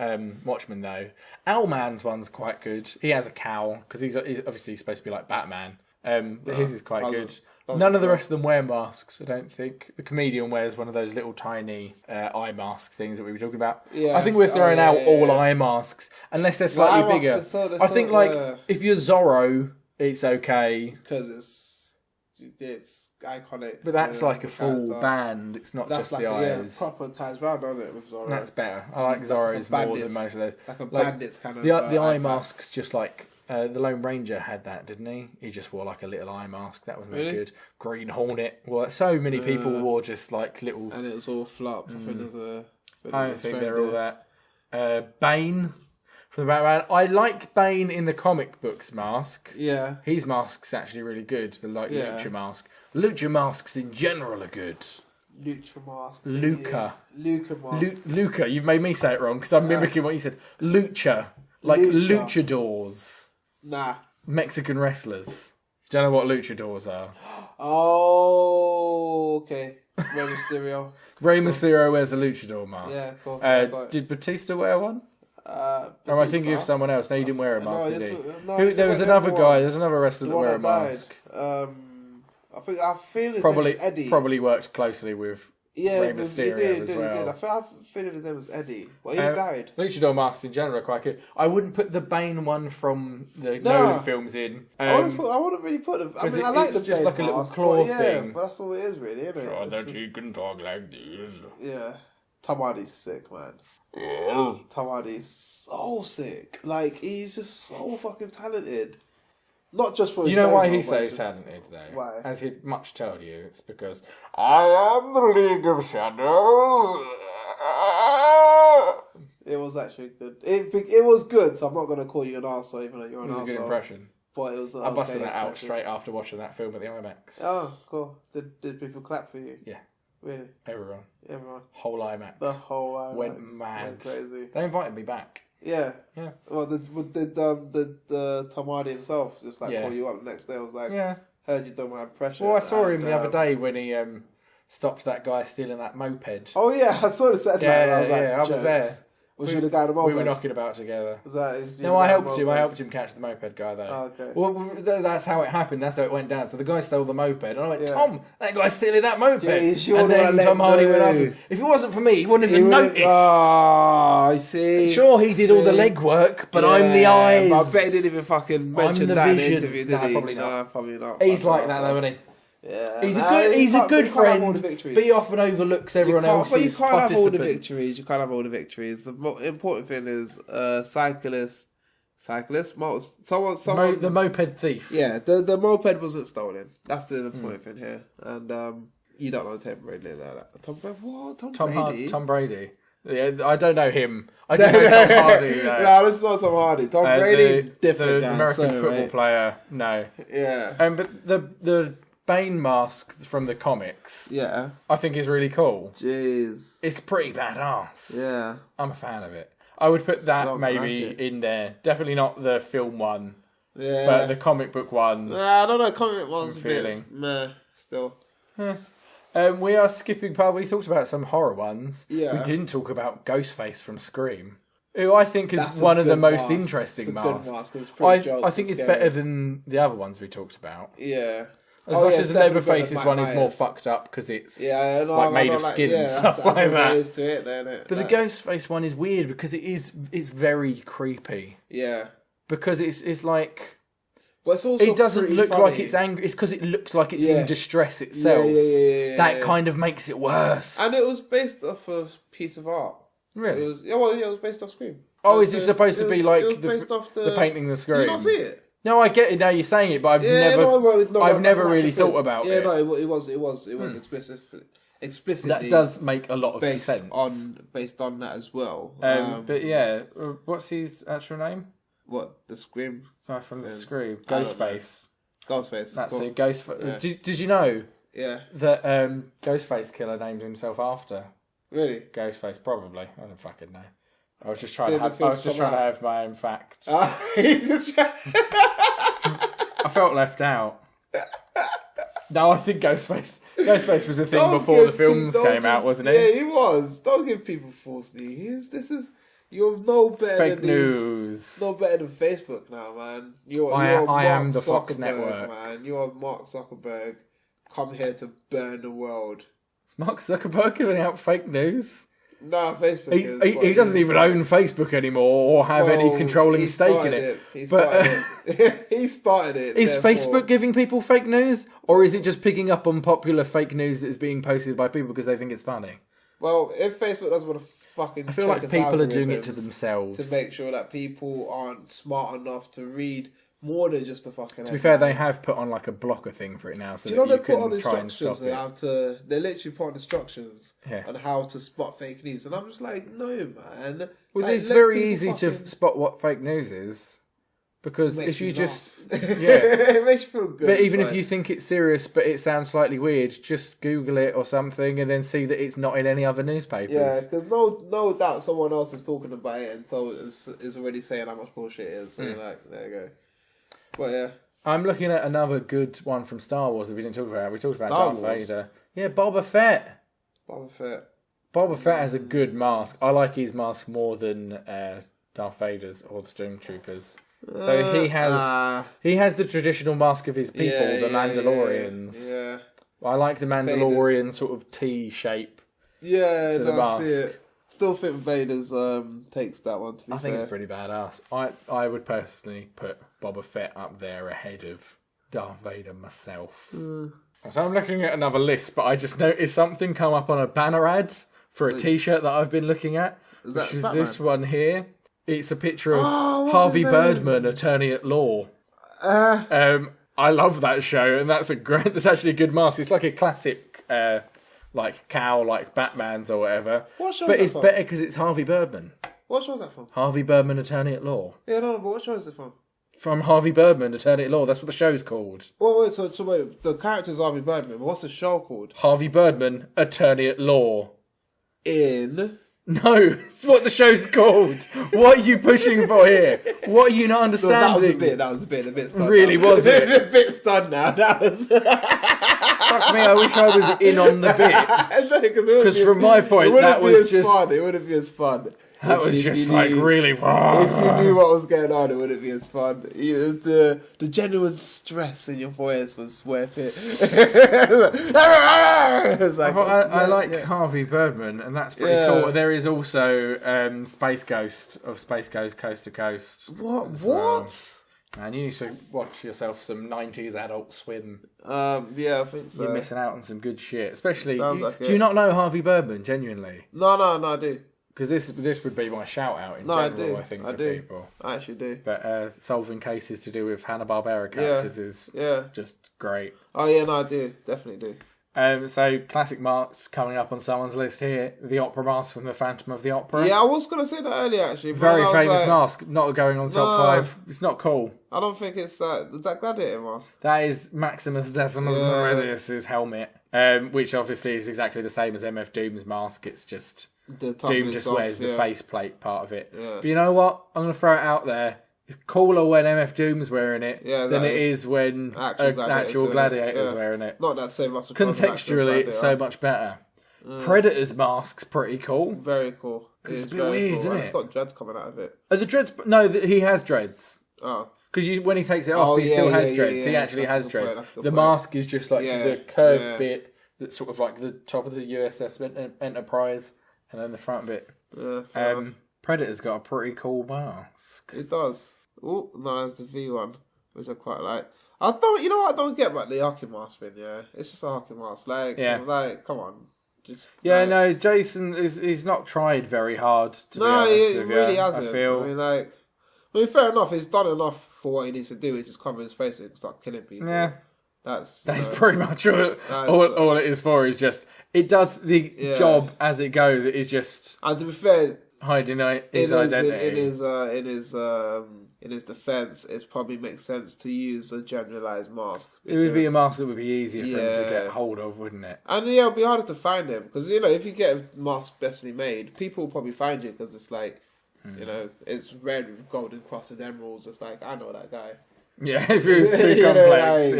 A: Watchmen, though. Owlman's one's quite good. He has a cowl because he's obviously supposed to be like Batman. His is quite good. None of the rest of them wear masks, I don't think. The comedian wears one of those little tiny eye mask things that we were talking about. Yeah. I think we're throwing out all eye masks, unless they're slightly bigger. I think, if you're Zorro, it's okay.
B: Because it's iconic.
A: But that's like a full band. It's not just the eyes.
B: Yeah, proper times round on it with Zorro.
A: That's better. I like Zorro's more than most of those.
B: Like a bandit's kind of...
A: The eye mask's just like... the Lone Ranger had that, didn't he? He just wore like a little eye mask. That wasn't that good. Green Hornet. Well, so many people wore just like little...
B: And it was all flopped. I
A: don't think they're all that. Bane from the Batman. I like Bane in the comic books mask.
B: Yeah.
A: His mask's actually really good. The Lucha mask. Lucha masks in general are good.
B: Lucha mask.
A: Luca.
B: Luca mask.
A: Luca. You've made me say it wrong because I'm mimicking what you said. Lucha. Like luchadors.
B: Nah.
A: Mexican wrestlers. Do you know what luchadors are?
B: Oh, okay. Rey Mysterio.
A: Rey Mysterio wears a luchador mask.
B: Yeah, cool.
A: Did Batista wear one? Or am I thinking of someone else? No, he didn't wear a mask, did he? There was another guy. There's another wrestler that wear a mask.
B: I feel his name was Eddie.
A: Probably worked closely with Rey Mysterio as well.
B: He did. I feel his name was Eddie. Well, he died.
A: Luchador masks in general are quite good. I wouldn't put the Bane one from the Nolan films in.
B: I wouldn't really put them. I mean, I like the
A: just
B: Bane
A: like a little
B: mask,
A: claw
B: thing.
A: thing.
B: Yeah, but that's all it is, really, isn't it?
A: Sure that you can talk like this.
B: Yeah. Tom Hardy's sick, man. Tom Hardy's so sick. Like, he's just so fucking talented. Not just for his
A: You know why he's so talented, though?
B: Why?
A: As he'd much told you, it's because I am the League of Shadows.
B: It was actually good. It was good, so I'm not going to call you an arsehole, even though you're an arsehole.
A: It was a good impression.
B: But it was
A: I busted that out straight after watching that film at the IMAX.
B: Oh, cool. Did people clap for you?
A: Yeah.
B: Really?
A: Everyone. Whole IMAX.
B: The whole IMAX.
A: Went mad.
B: Went crazy.
A: They invited me back.
B: Yeah.
A: Yeah.
B: Well, did Tom Hardy himself just call you up the next day? I was like, heard you done my impression.
A: Well, I saw him the other day when he stopped that guy stealing that moped.
B: Oh yeah, I saw the set.
A: I was there.
B: Was you the guy on the moped?
A: We were knocking about together.
B: Was that?
A: No, I helped him. I helped him catch the moped guy though.
B: Oh, okay.
A: Well, that's how it happened. That's how it went down. So the guy stole the moped, and I went, Tom, that guy's stealing that moped. And then Tom Hardy went after. If it wasn't for me, he wouldn't have even noticed.
B: Oh, I see.
A: Sure, he did all the legwork, but I'm the eyes.
B: I bet he didn't even fucking mention that in the interview, did he?
A: Probably not.
B: No, probably not.
A: He's like that, though, isn't he?
B: Yeah,
A: he's a good friend, but he often overlooks everyone else's
B: But you can't have all the
A: participants.
B: victories. You can't have all the victories. The important thing is cyclists cyclist.
A: The moped thief.
B: Yeah, the moped wasn't stolen. That's the important thing here. And you don't know Tom Brady like that. Tom Brady? What?
A: Tom Brady. Yeah, I don't know him. I don't know Tom Hardy.
B: No, it's not Tom Hardy. Tom Brady, different
A: the
B: guy.
A: American football player. No.
B: Yeah.
A: But the Bane mask from the comics, I think is really cool.
B: Jeez.
A: It's pretty badass.
B: Yeah.
A: I'm a fan of it. I would put that maybe in there. Definitely not the film one.
B: Yeah.
A: But the comic book one.
B: I don't know. Comic one's a bit meh, still.
A: We are skipping part. We talked about some horror ones.
B: Yeah.
A: We didn't talk about Ghostface from Scream, who I think is one of the most interesting masks. I think it's better than the other ones we talked about.
B: Yeah.
A: As much as Leatherface's one is more fucked up because it's made of skin and stuff like that. But the Ghostface one is weird because it's very creepy.
B: Yeah.
A: Because it's like...
B: But it's also
A: it doesn't look
B: funny.
A: like it's angry. It's because it looks like it's in distress itself. That kind of makes it worse.
B: And it was based off a piece of art.
A: Really?
B: It was based off Scream.
A: Oh, is it supposed to be like the painting the Scream?
B: Did you not see it?
A: No, I get it now. You're saying it, but I've never really thought about it.
B: Yeah, no, it was explicitly.
A: That does make a lot of sense.
B: Based on that as well.
A: But yeah, what's his actual name?
B: What, the Scream?
A: Guy from the Scream. Ghostface.
B: Ghostface.
A: That's it. Ghostface. Yeah. Did you know?
B: Yeah.
A: That Ghostface Killer named himself after.
B: Really?
A: Ghostface, probably. I don't fucking know. I was just trying to have my own fact.
B: He's just
A: I felt left out. No, I think Ghostface was a thing before the films came out, wasn't it?
B: Yeah, he was. Don't give people false news. You're no better
A: Fake news.
B: No better than Facebook now, man.
A: I am the Fox Network,
B: man. You are Mark Zuckerberg. Come here to burn the world.
A: Is Mark Zuckerberg giving out fake news?
B: No, Facebook.
A: He doesn't even own Facebook anymore or have any controlling stake in it.
B: He started it.
A: Is Facebook giving people fake news, or is it just picking up on popular fake news that is being posted by people because they think it's funny?
B: Well, if Facebook doesn't want to fucking,
A: I feel like people are doing it to themselves
B: to make sure that people aren't smart enough to read more than just a fucking.
A: To be fair, they have put on like a blocker thing for it now, so that you can try and stop it.
B: They literally put on instructions on how to spot fake news, and I'm just like, no, man.
A: Well, it's very easy to spot what fake news is. Because if you just...
B: it makes you feel good.
A: But even if you think it's serious, but it sounds slightly weird, just Google it or something and then see that it's not in any other newspapers.
B: Yeah, because no doubt someone else is talking about it and is already saying how much bullshit it is. So you're like, there you go. But yeah.
A: I'm looking at another good one from Star Wars that we didn't talk about. We talked about Darth Vader. Yeah, Boba Fett. Boba Fett has a good mask. I like his mask more than Darth Vader's or the Stormtroopers. So he has the traditional mask of his people, the Mandalorians.
B: Yeah.
A: I like the Mandalorian sort of T shape.
B: Yeah,
A: to the mask.
B: See it. Still think Vader's takes that one. To be
A: I think it's pretty badass. I would personally put Boba Fett up there ahead of Darth Vader myself. So I'm looking at another list, but I just noticed something come up on a banner ad for a T-shirt that I've been looking at, which is this one here. It's a picture of Harvey Birdman, attorney at law. I love that show, and that's actually a good mask. It's like a classic, like cow, like Batman's or whatever. But it's better because it's Harvey Birdman.
B: What show is that from?
A: Harvey Birdman, attorney at law.
B: Yeah, no, but what show is it from?
A: From Harvey Birdman, attorney at law. That's what the show's called.
B: Wait, so wait, the character's Harvey Birdman, but what's the show called?
A: Harvey Birdman, attorney at law.
B: No,
A: it's what the show's called. What are you pushing for here? What are you not understanding?
B: That was a bit stunned.
A: Really, was it?
B: A bit stunned now. That was...
A: Fuck me, I wish I was in on the bit. Because from my point, that was just...
B: Fun. It wouldn't be as fun.
A: That was just like really... If
B: you knew what was going on, it wouldn't be as fun. It was the genuine stress in your voice was worth it.
A: I like Harvey Birdman, and that's pretty cool. There is also Space Ghost of Space Ghost Coast to Coast.
B: What?
A: Well. And you need to watch yourself some 90s Adult Swim.
B: Yeah, I think so.
A: You're missing out on some good shit. Especially, do you not know Harvey Birdman, genuinely?
B: No, I do.
A: because this would be my shout out in general. I think for people.
B: I actually do.
A: But solving cases to do with Hanna-Barbera characters is just great.
B: Oh yeah, no, I do, definitely do.
A: So classic masks coming up on someone's list here: the opera mask from the Phantom of the Opera.
B: Yeah, I was gonna say that earlier actually.
A: Very famous mask, not going on top 5. It's not cool.
B: I don't think it's that Gladiator mask.
A: That is Maximus Decimus Meridius' helmet, which obviously is exactly the same as MF Doom's mask. It's just Doom just wears the faceplate part of it. Yeah. But you know what? I'm gonna throw it out there. It's cooler when MF Doom's wearing it than it is when an actual gladiator's wearing it.
B: Not that same muscle.
A: Contextually, it's so much better. Predator's mask's pretty cool.
B: Very cool.
A: It's a bit weird, isn't it?
B: It's got dreads coming out of it.
A: The dreads? No, he has dreads.
B: Oh.
A: Because when he takes it off, he still has dreads. He actually has dreads. The mask is just like the curved bit that's sort of like the top of the USS Enterprise, and then the front bit. Predator's got a pretty cool mask.
B: It does. Oh, no, it's the V one, which I quite like. You know what I don't get about the hockey mask thing, It's just a hockey mask. Like, come on.
A: No, Jason he's not tried very hard to be honest
B: he
A: with
B: really
A: you,
B: hasn't.
A: I feel.
B: I mean, fair enough, he's done enough for what he needs to do, he's just cover his face and start killing people.
A: Yeah.
B: That's
A: pretty much all it is for is just it does the job as it goes. It is just
B: and to be fair,
A: hiding his identity.
B: In his defense, it probably makes sense to use a generalized mask.
A: It would be a mask that would be easier for him to get hold of, wouldn't it?
B: And it would be harder to find him because if you get a mask specially made, people will probably find you because it's like it's red with golden cross and emeralds. It's like I know that guy.
A: Yeah, if it was too complex,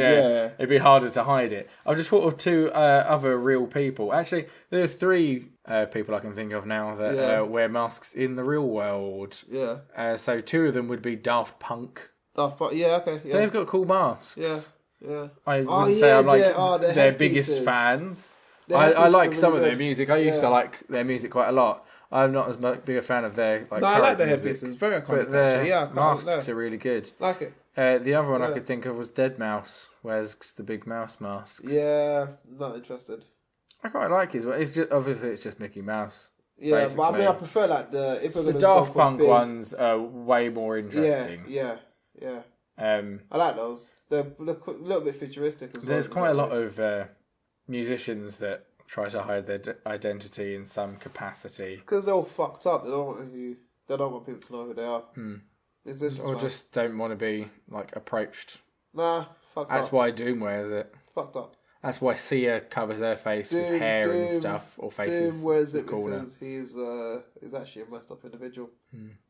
A: it'd be harder to hide it. I've just thought of 2 other real people. Actually, there's 3 people I can think of now that wear masks in the real world.
B: Yeah.
A: So 2 of them would be Daft Punk.
B: Daft Punk, okay. Yeah.
A: They've got cool masks.
B: Yeah.
A: I wouldn't say I'm like their biggest fans. I like some of their music. I used to like their music quite a lot. I'm not as big a fan of their
B: I like their headpieces. Very iconic.
A: But their masks are really good.
B: Like it.
A: The other one I could think of was Dead Mouse, wears the big mouse mask.
B: Yeah, not interested.
A: I quite like his. It's just obviously it's just Mickey Mouse.
B: Yeah, basically. But I mean I prefer like the
A: Daft Punk ones are way more interesting.
B: Yeah. I like those. They're a little bit futuristic as well.
A: There's quite a lot of musicians that try to hide their identity in some capacity
B: because they're all fucked up. They don't want people to know who they are.
A: Or just don't want to be like approached.
B: Nah, fucked
A: That's
B: up.
A: why Doom wears it.
B: Fucked up.
A: That's why Sia covers her face with hair and stuff, or faces.
B: Doom wears it because he's actually a messed up individual.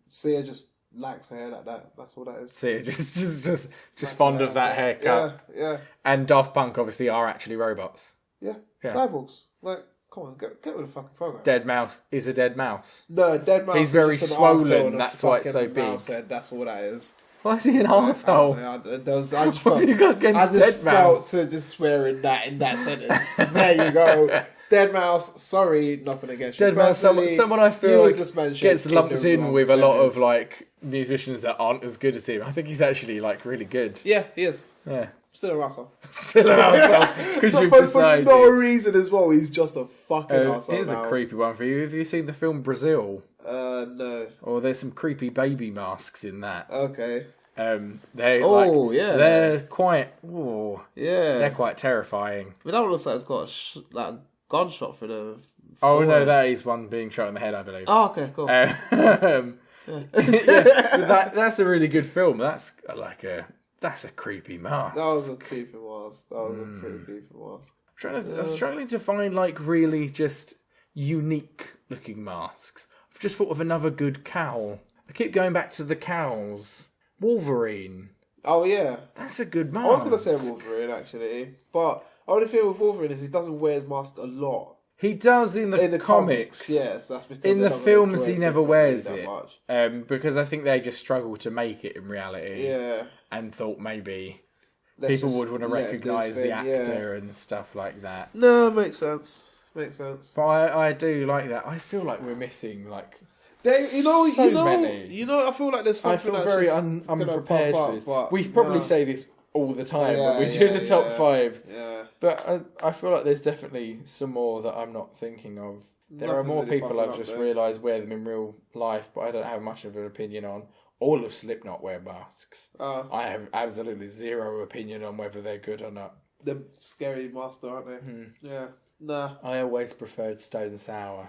B: Sia just likes hair like that. That's all that is.
A: Sia just fond of that haircut.
B: Yeah.
A: And Daft Punk obviously are actually robots.
B: Yeah. Cyborgs. Like, come on, get with the fucking program.
A: Dead Mouse is a dead mouse.
B: No, Dead Mouse.
A: He's very swollen. That's why it's so big.
B: That's all that is.
A: Why is he an arsehole?
B: I just felt,
A: you got against Dead Mouse?
B: To just swear in that sentence. There you go. Dead Mouse, sorry, nothing against you.
A: Dead Mouse, someone I feel like gets lumped in with a lot of like musicians that aren't as good as him. I think he's actually like really good.
B: Yeah, he is.
A: Yeah.
B: Still an arsehole.
A: Still an arsehole. Because you've decided.
B: For no reason as well, he's just a fucking arsehole.
A: Here's a creepy one for you. Have you seen the film Brazil?
B: No.
A: Or there's some creepy baby masks in that.
B: Okay.
A: They're quite. They're quite terrifying.
B: I mean, that one looks like it's got a gunshot for the.
A: No, that is one being shot in the head, I believe.
B: Oh, okay, cool.
A: That's a really good film. That's a creepy mask.
B: That was a creepy mask. That was a pretty creepy mask.
A: I'm struggling to find like really just unique looking masks. I've just thought of another good cowl. I keep going back to the cowls. Wolverine.
B: Oh yeah,
A: that's a good mask.
B: I was gonna say Wolverine actually, but the only thing with Wolverine is he doesn't wear his mask a lot.
A: He does in the comics.
B: Yes, that's because
A: in the films he never wears it. Because I think they just struggle to make it in reality.
B: Yeah,
A: and thought maybe people would want to recognise the actor and stuff like that.
B: No, makes sense.
A: But I do like that. I feel like we're missing like.
B: I feel like there's something.
A: I feel very unprepared for this. We probably say this all the time when we do the top 5.
B: Yeah.
A: But I feel like there's definitely some more that I'm not thinking of. There are more people I've just realised wear them in real life, but I don't have much of an opinion on. All of Slipknot wear masks. I have absolutely zero opinion on whether they're good or not.
B: They're scary masks, aren't they? Yeah. Nah.
A: I always preferred Stone Sour.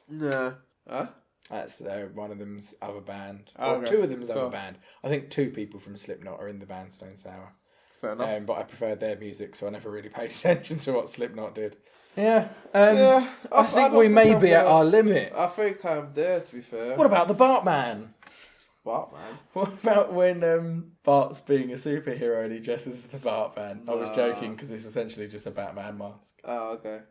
B: Nah. Huh?
A: That's one of them's other band.
B: Okay.
A: Two of them's other band. I think 2 people from Slipknot are in the band Stone Sour.
B: Fair enough.
A: But I preferred their music, so I never really paid attention to what Slipknot did. Yeah. I think we may be at our limit.
B: I think I'm there, to be fair.
A: What about the Bartman?
B: Bartman?
A: What about when Bart's being a superhero and he dresses as the Bartman? I was joking because it's essentially just a Batman mask.
B: Oh, okay.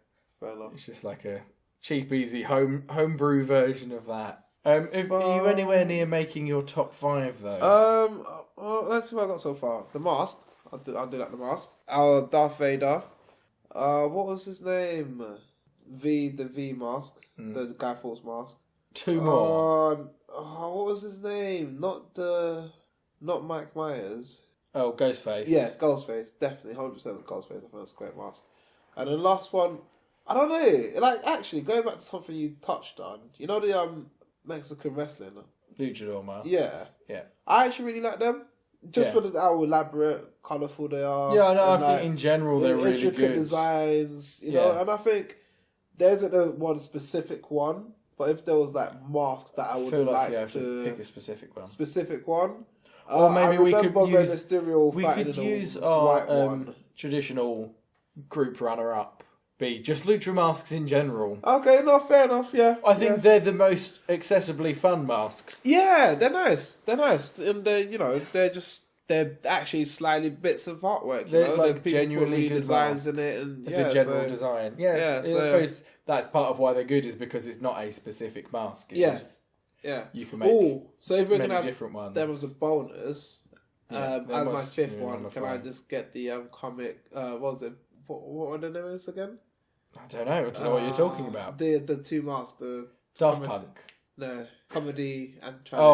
B: Fair enough.
A: It's just like a cheap, easy homebrew version of that. Are you anywhere near making your top 5 though?
B: Well, let's see what I got so far. The Mask. I'll do like the Mask. Darth Vader. What was his name? The V mask. The Guy Fawkes mask.
A: 2 more.
B: What was his name? Not Mike Myers.
A: Oh, Ghostface.
B: Yeah, Ghostface. Definitely, 100% Ghostface. I think that's a great mask. And the last one, I don't know. Like, actually, going back to something you touched on. You know the Mexican wrestling?
A: Luchador mask.
B: Yeah.
A: Yeah.
B: I actually really like them. Just for how elaborate, colourful they are.
A: Yeah, no, I think in general they're really good.
B: Intricate designs, you know, and I think there isn't a one specific one, but if there was like masks that I would like to
A: pick a specific
B: one.
A: Or maybe we could
B: use
A: our traditional group runner-up be just lucha masks in general.
B: Okay, no, fair enough, yeah.
A: I think they're the most accessibly fun masks.
B: Yeah, they're nice. And they're actually slightly bits of artwork.
A: They're like genuinely good
B: designs in it, and
A: it's a general design. Yeah, I suppose that's part of why they're good is because it's not a specific mask.
B: Yeah.
A: You can make
B: so if we're
A: many
B: gonna have
A: different ones.
B: Them as a bonus, as my 5th one, can I just get the comic? What was it? What are the names again?
A: I don't know what you're talking about.
B: The 2 masks, the
A: Daft Punk.
B: No, comedy and tragic.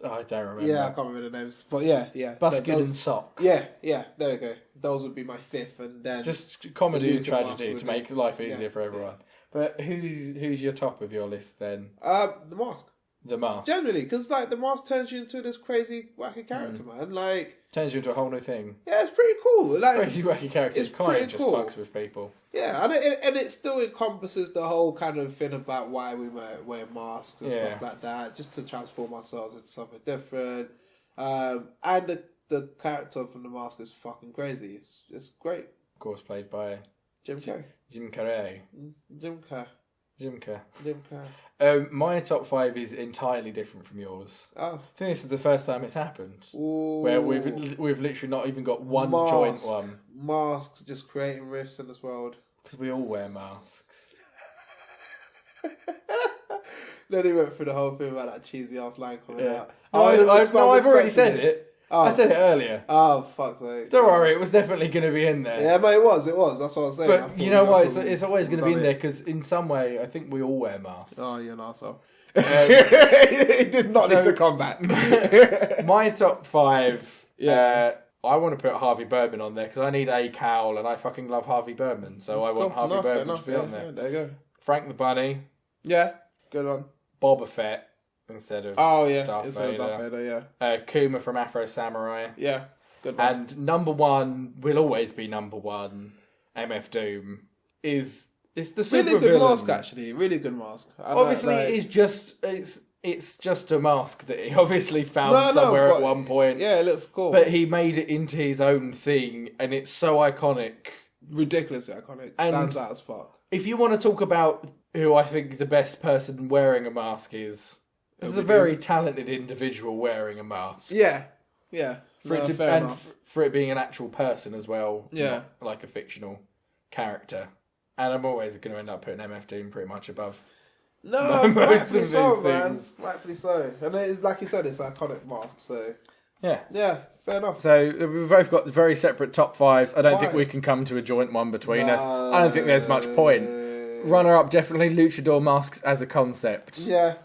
A: I don't remember.
B: Yeah, I can't remember the names, but yeah.
A: Busted and Sock.
B: Yeah, there we go. Those would be my 5th, and then
A: just comedy and tragedy to make life easier for everyone. But who's your top of your list then?
B: The Mask.
A: The Mask.
B: Generally, because like the Mask turns you into this crazy wacky character, man. Like
A: turns you into a whole new thing.
B: Yeah, it's pretty cool. Like
A: crazy wacky character. It's kind of just fucks with people.
B: Yeah, and it still encompasses the whole kind of thing about why we wear masks and stuff like that, just to transform ourselves into something different. And the character from the Mask is fucking crazy. It's great.
A: Of course, played by
B: Jim Carrey.
A: Jim Carrey.
B: Jim Carrey.
A: My top 5 is entirely different from yours.
B: Oh.
A: I think this is the first time it's happened.
B: Ooh.
A: Where we've literally not even got one joint one.
B: Masks just creating rifts in this world.
A: Because we all wear masks.
B: Then he went through the whole thing about that cheesy ass line coming out.
A: I've already said it. Oh. I said it earlier.
B: Oh, fuck's sake.
A: Don't worry, it was definitely going to be in there.
B: Yeah, no, it was. That's what I was saying.
A: But you know what? It's always going to be in there because in some way, I think we all wear masks.
B: Oh, you're an arsehole. It did not need to come back.
A: My top 5, I want to put Harvey Birdman on there because I need a cowl and I fucking love Harvey Birdman. So I want Harvey Birdman to be on there.
B: Yeah, there you go.
A: Frank the Bunny.
B: Yeah, good one.
A: Boba Fett. Instead of Darth Vader. Kuma from Afro Samurai.
B: Yeah, good one.
A: And number 1 will always be number 1. MF Doom is the super
B: really good
A: villain.
B: Mask, actually. Really good mask.
A: Obviously, it's just a mask that he obviously found somewhere at one point.
B: Yeah, it looks cool.
A: But he made it into his own thing, and it's so iconic,
B: ridiculously iconic. Stands out as fuck.
A: If you want to talk about who I think the best person wearing a mask is. This is a very talented individual wearing a mask.
B: Yeah.
A: For it being an actual person as well.
B: Yeah.
A: Not like a fictional character. And I'm always going to end up putting MF Doom pretty much above.
B: No, rightfully so, man. Rightfully so. And it's, like you said, it's an iconic mask, so. Yeah, fair enough.
A: So we've both got very separate top 5s. I don't think we can come to a joint one between us. I don't think there's much point. Runner up, definitely luchador masks as a concept.
B: Yeah.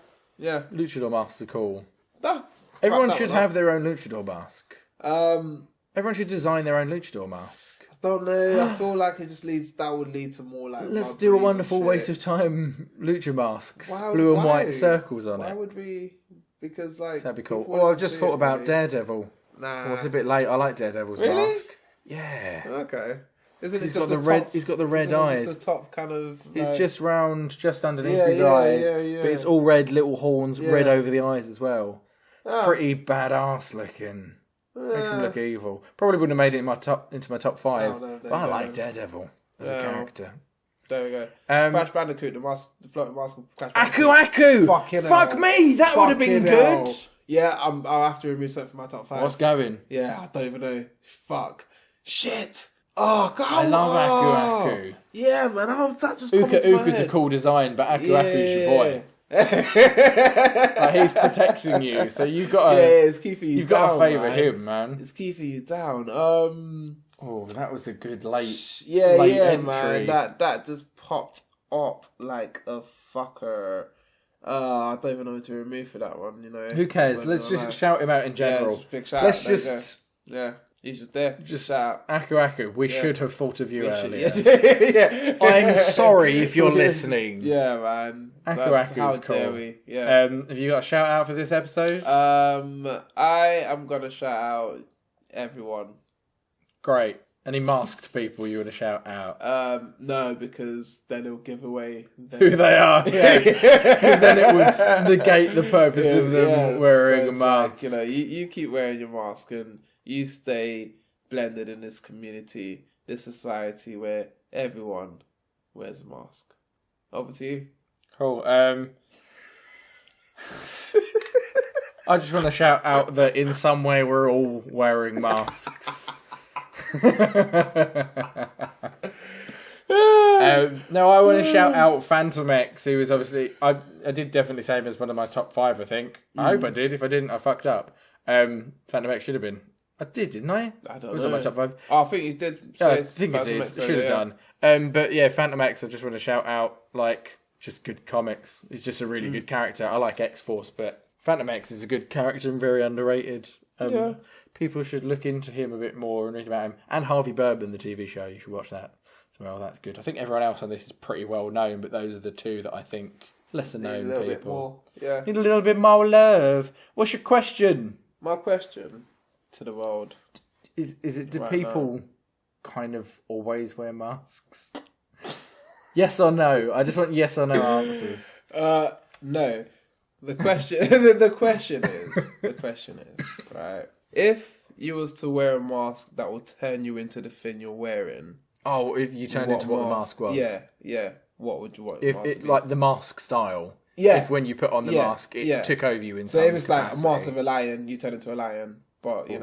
A: Luchador masks are cool.
B: No,
A: everyone should have their own luchador mask. Everyone should design their own luchador mask.
B: don't know. I feel like it just would lead to more like.
A: Let's do a wonderful waste of time lucha masks. Blue and white circles on it.
B: Why would we? Because like.
A: That'd be cool. Well, I've just thought about Daredevil.
B: Nah.
A: Well, it's a bit late. I like Daredevil's mask. Yeah.
B: Okay.
A: He's got the red eyes.
B: Just the top kind of.
A: It's just round, just underneath his eyes. Yeah. But it's all red, little horns, red over the eyes as well. It's pretty badass looking. Makes him look evil. Probably wouldn't have made it into my top 5. But I like Daredevil as a character.
B: There we go. Crash Bandicoot, the floating mask of Crash Bandicoot.
A: Aku!
B: Fuck
A: me! That would have been good!
B: Yeah, I'll have to remove something from my top 5.
A: What's going?
B: Yeah, I don't even know. Fuck. Shit! Oh, God!
A: I love Aku.
B: Yeah, man, that just
A: Uka's a cool design, but Aku's your boy. Like, he's protecting you, so you've got to.
B: Yeah, it's key for you.
A: You've got to favour him, man.
B: It's key for you down.
A: Oh, that was a good late.
B: Yeah,
A: entry.
B: Man. That just popped up like a fucker. I don't even know what to remove for that one. You know.
A: Who cares? Let's just shout him out in general.
B: Yeah, big shout
A: Let's
B: out.
A: just.
B: Yeah. He's just there.
A: Just
B: shout out.
A: Aku. We should have thought of you earlier.
B: Yeah.
A: I'm sorry if you're listening.
B: Yeah, man.
A: Aku's cool.
B: Dare we? Yeah.
A: Have you got a shout out for this episode?
B: I am gonna shout out everyone.
A: Great. Any masked people you want to shout out?
B: No, because then it'll give away
A: who they are. Yeah. Because then it would negate the purpose of them wearing a mask.
B: Like, you keep wearing your mask and you stay blended in this community, this society where everyone wears a mask. Over to you.
A: Cool. I just want to shout out that in some way we're all wearing masks. No, I want to shout out Phantom X, who was obviously I did definitely say him as one of my top 5. I think. I hope I did. If I didn't, I fucked up. Phantom X should have been. I did, didn't I?
B: I don't know.
A: Was on my top 5.
B: Oh, I think you did.
A: Yeah, I think I did. Should have done. But yeah, Phantom X. I just want to shout out just good comics. He's just a really good character. I like X-Force, but Phantom X is a good character and very underrated. People should look into him a bit more and read about him. And Harvey Birdman, the TV show. You should watch that. So, well, that's good. I think everyone else on this is pretty well known, but those are the 2 that I think lesser known people.
B: Bit more. Yeah.
A: Need a little bit more love. What's your question?
B: My question to the world
A: is it do people kind of always wear masks? Yes or no? I just want yes or no answers.
B: No. The question is right. If you was to wear a mask that will turn you into the thing you're wearing.
A: Oh, you turned into what the mask was.
B: Yeah. What would you want?
A: If it like the mask style.
B: Yeah.
A: If when you put on the mask, it took over you in some
B: So if it's
A: capacity.
B: like a mask of a lion, you turn into a lion. But, shit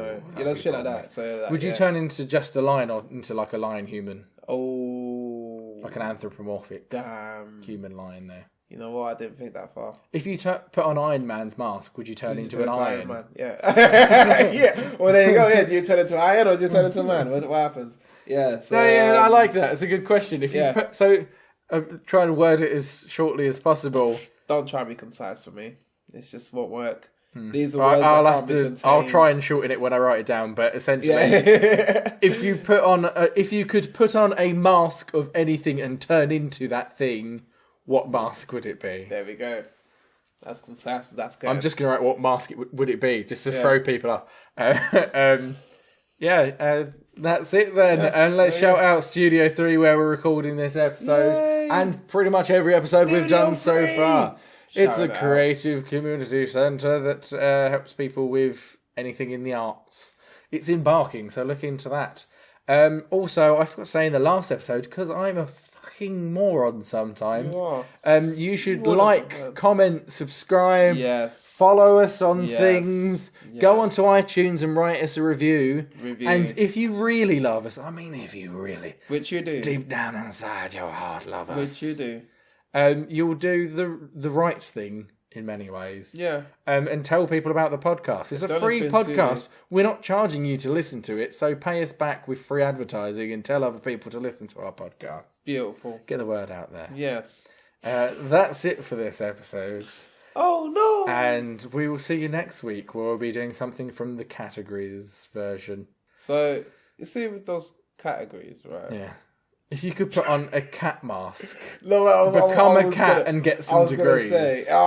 B: like that. So,
A: would you turn into just a lion or into like a lion human?
B: Oh.
A: Like an anthropomorphic
B: damn
A: human lion there.
B: You know what? I didn't think that far.
A: If you put on Iron Man's mask, would you turn into an iron?
B: Man? Yeah. Yeah. Well, there you go. Yeah. Do you turn into an iron or do you turn into a man? What happens? Yeah. So,
A: I like that. It's a good question. If you try and word it as shortly as possible.
B: Don't try and be concise for me. It just won't work. These are words
A: I'll try and shorten it when I write it down. But essentially, if you could put on a mask of anything and turn into that thing, what mask would it be?
B: There we go. That's concise. That's good.
A: I'm just gonna write what mask would it be, just to throw people off. That's it then. And let's shout out Studio 3 where we're recording this episode. Yay. And pretty much every episode we've done so far. It's a creative community centre that helps people with anything in the arts. It's embarking, so look into that. Also, I forgot to say in the last episode, because I'm a fucking moron sometimes, you should comment, subscribe, follow us on things, go onto iTunes and write us a review. And if you really love us, I mean if you really,
B: which you do,
A: deep down inside your heart love us,
B: which you do,
A: you'll do the right thing in many ways.
B: Yeah.
A: And tell people about the podcast. It's a free podcast. We're not charging you to listen to it, so pay us back with free advertising and tell other people to listen to our podcast.
B: Beautiful.
A: Get the word out there.
B: Yes.
A: That's it for this episode.
B: Oh, no!
A: And we will see you next week where we'll be doing something from the categories version.
B: So, you see with those Categories, right?
A: Yeah. If you could put on a cat mask,
B: become
A: a cat and get some degrees.
B: Say, whoa!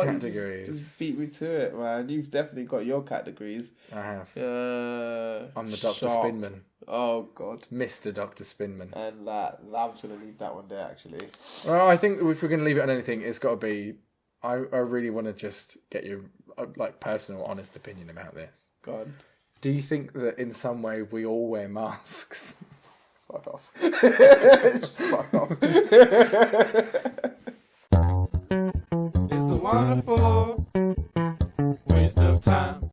A: Cat degrees.
B: Just beat me to it, man. You've definitely got your categories.
A: I have.
B: I'm
A: the Dr. Spinman.
B: Oh God,
A: Mr. Dr. Spinman.
B: And I'm just gonna leave that one there. Actually,
A: well, I think if we're gonna leave it on anything, it's got to be. I really want to just get your personal, honest opinion about this.
B: Go on.
A: Do you think that in some way we all wear masks?
B: Fuck off. Fuck off.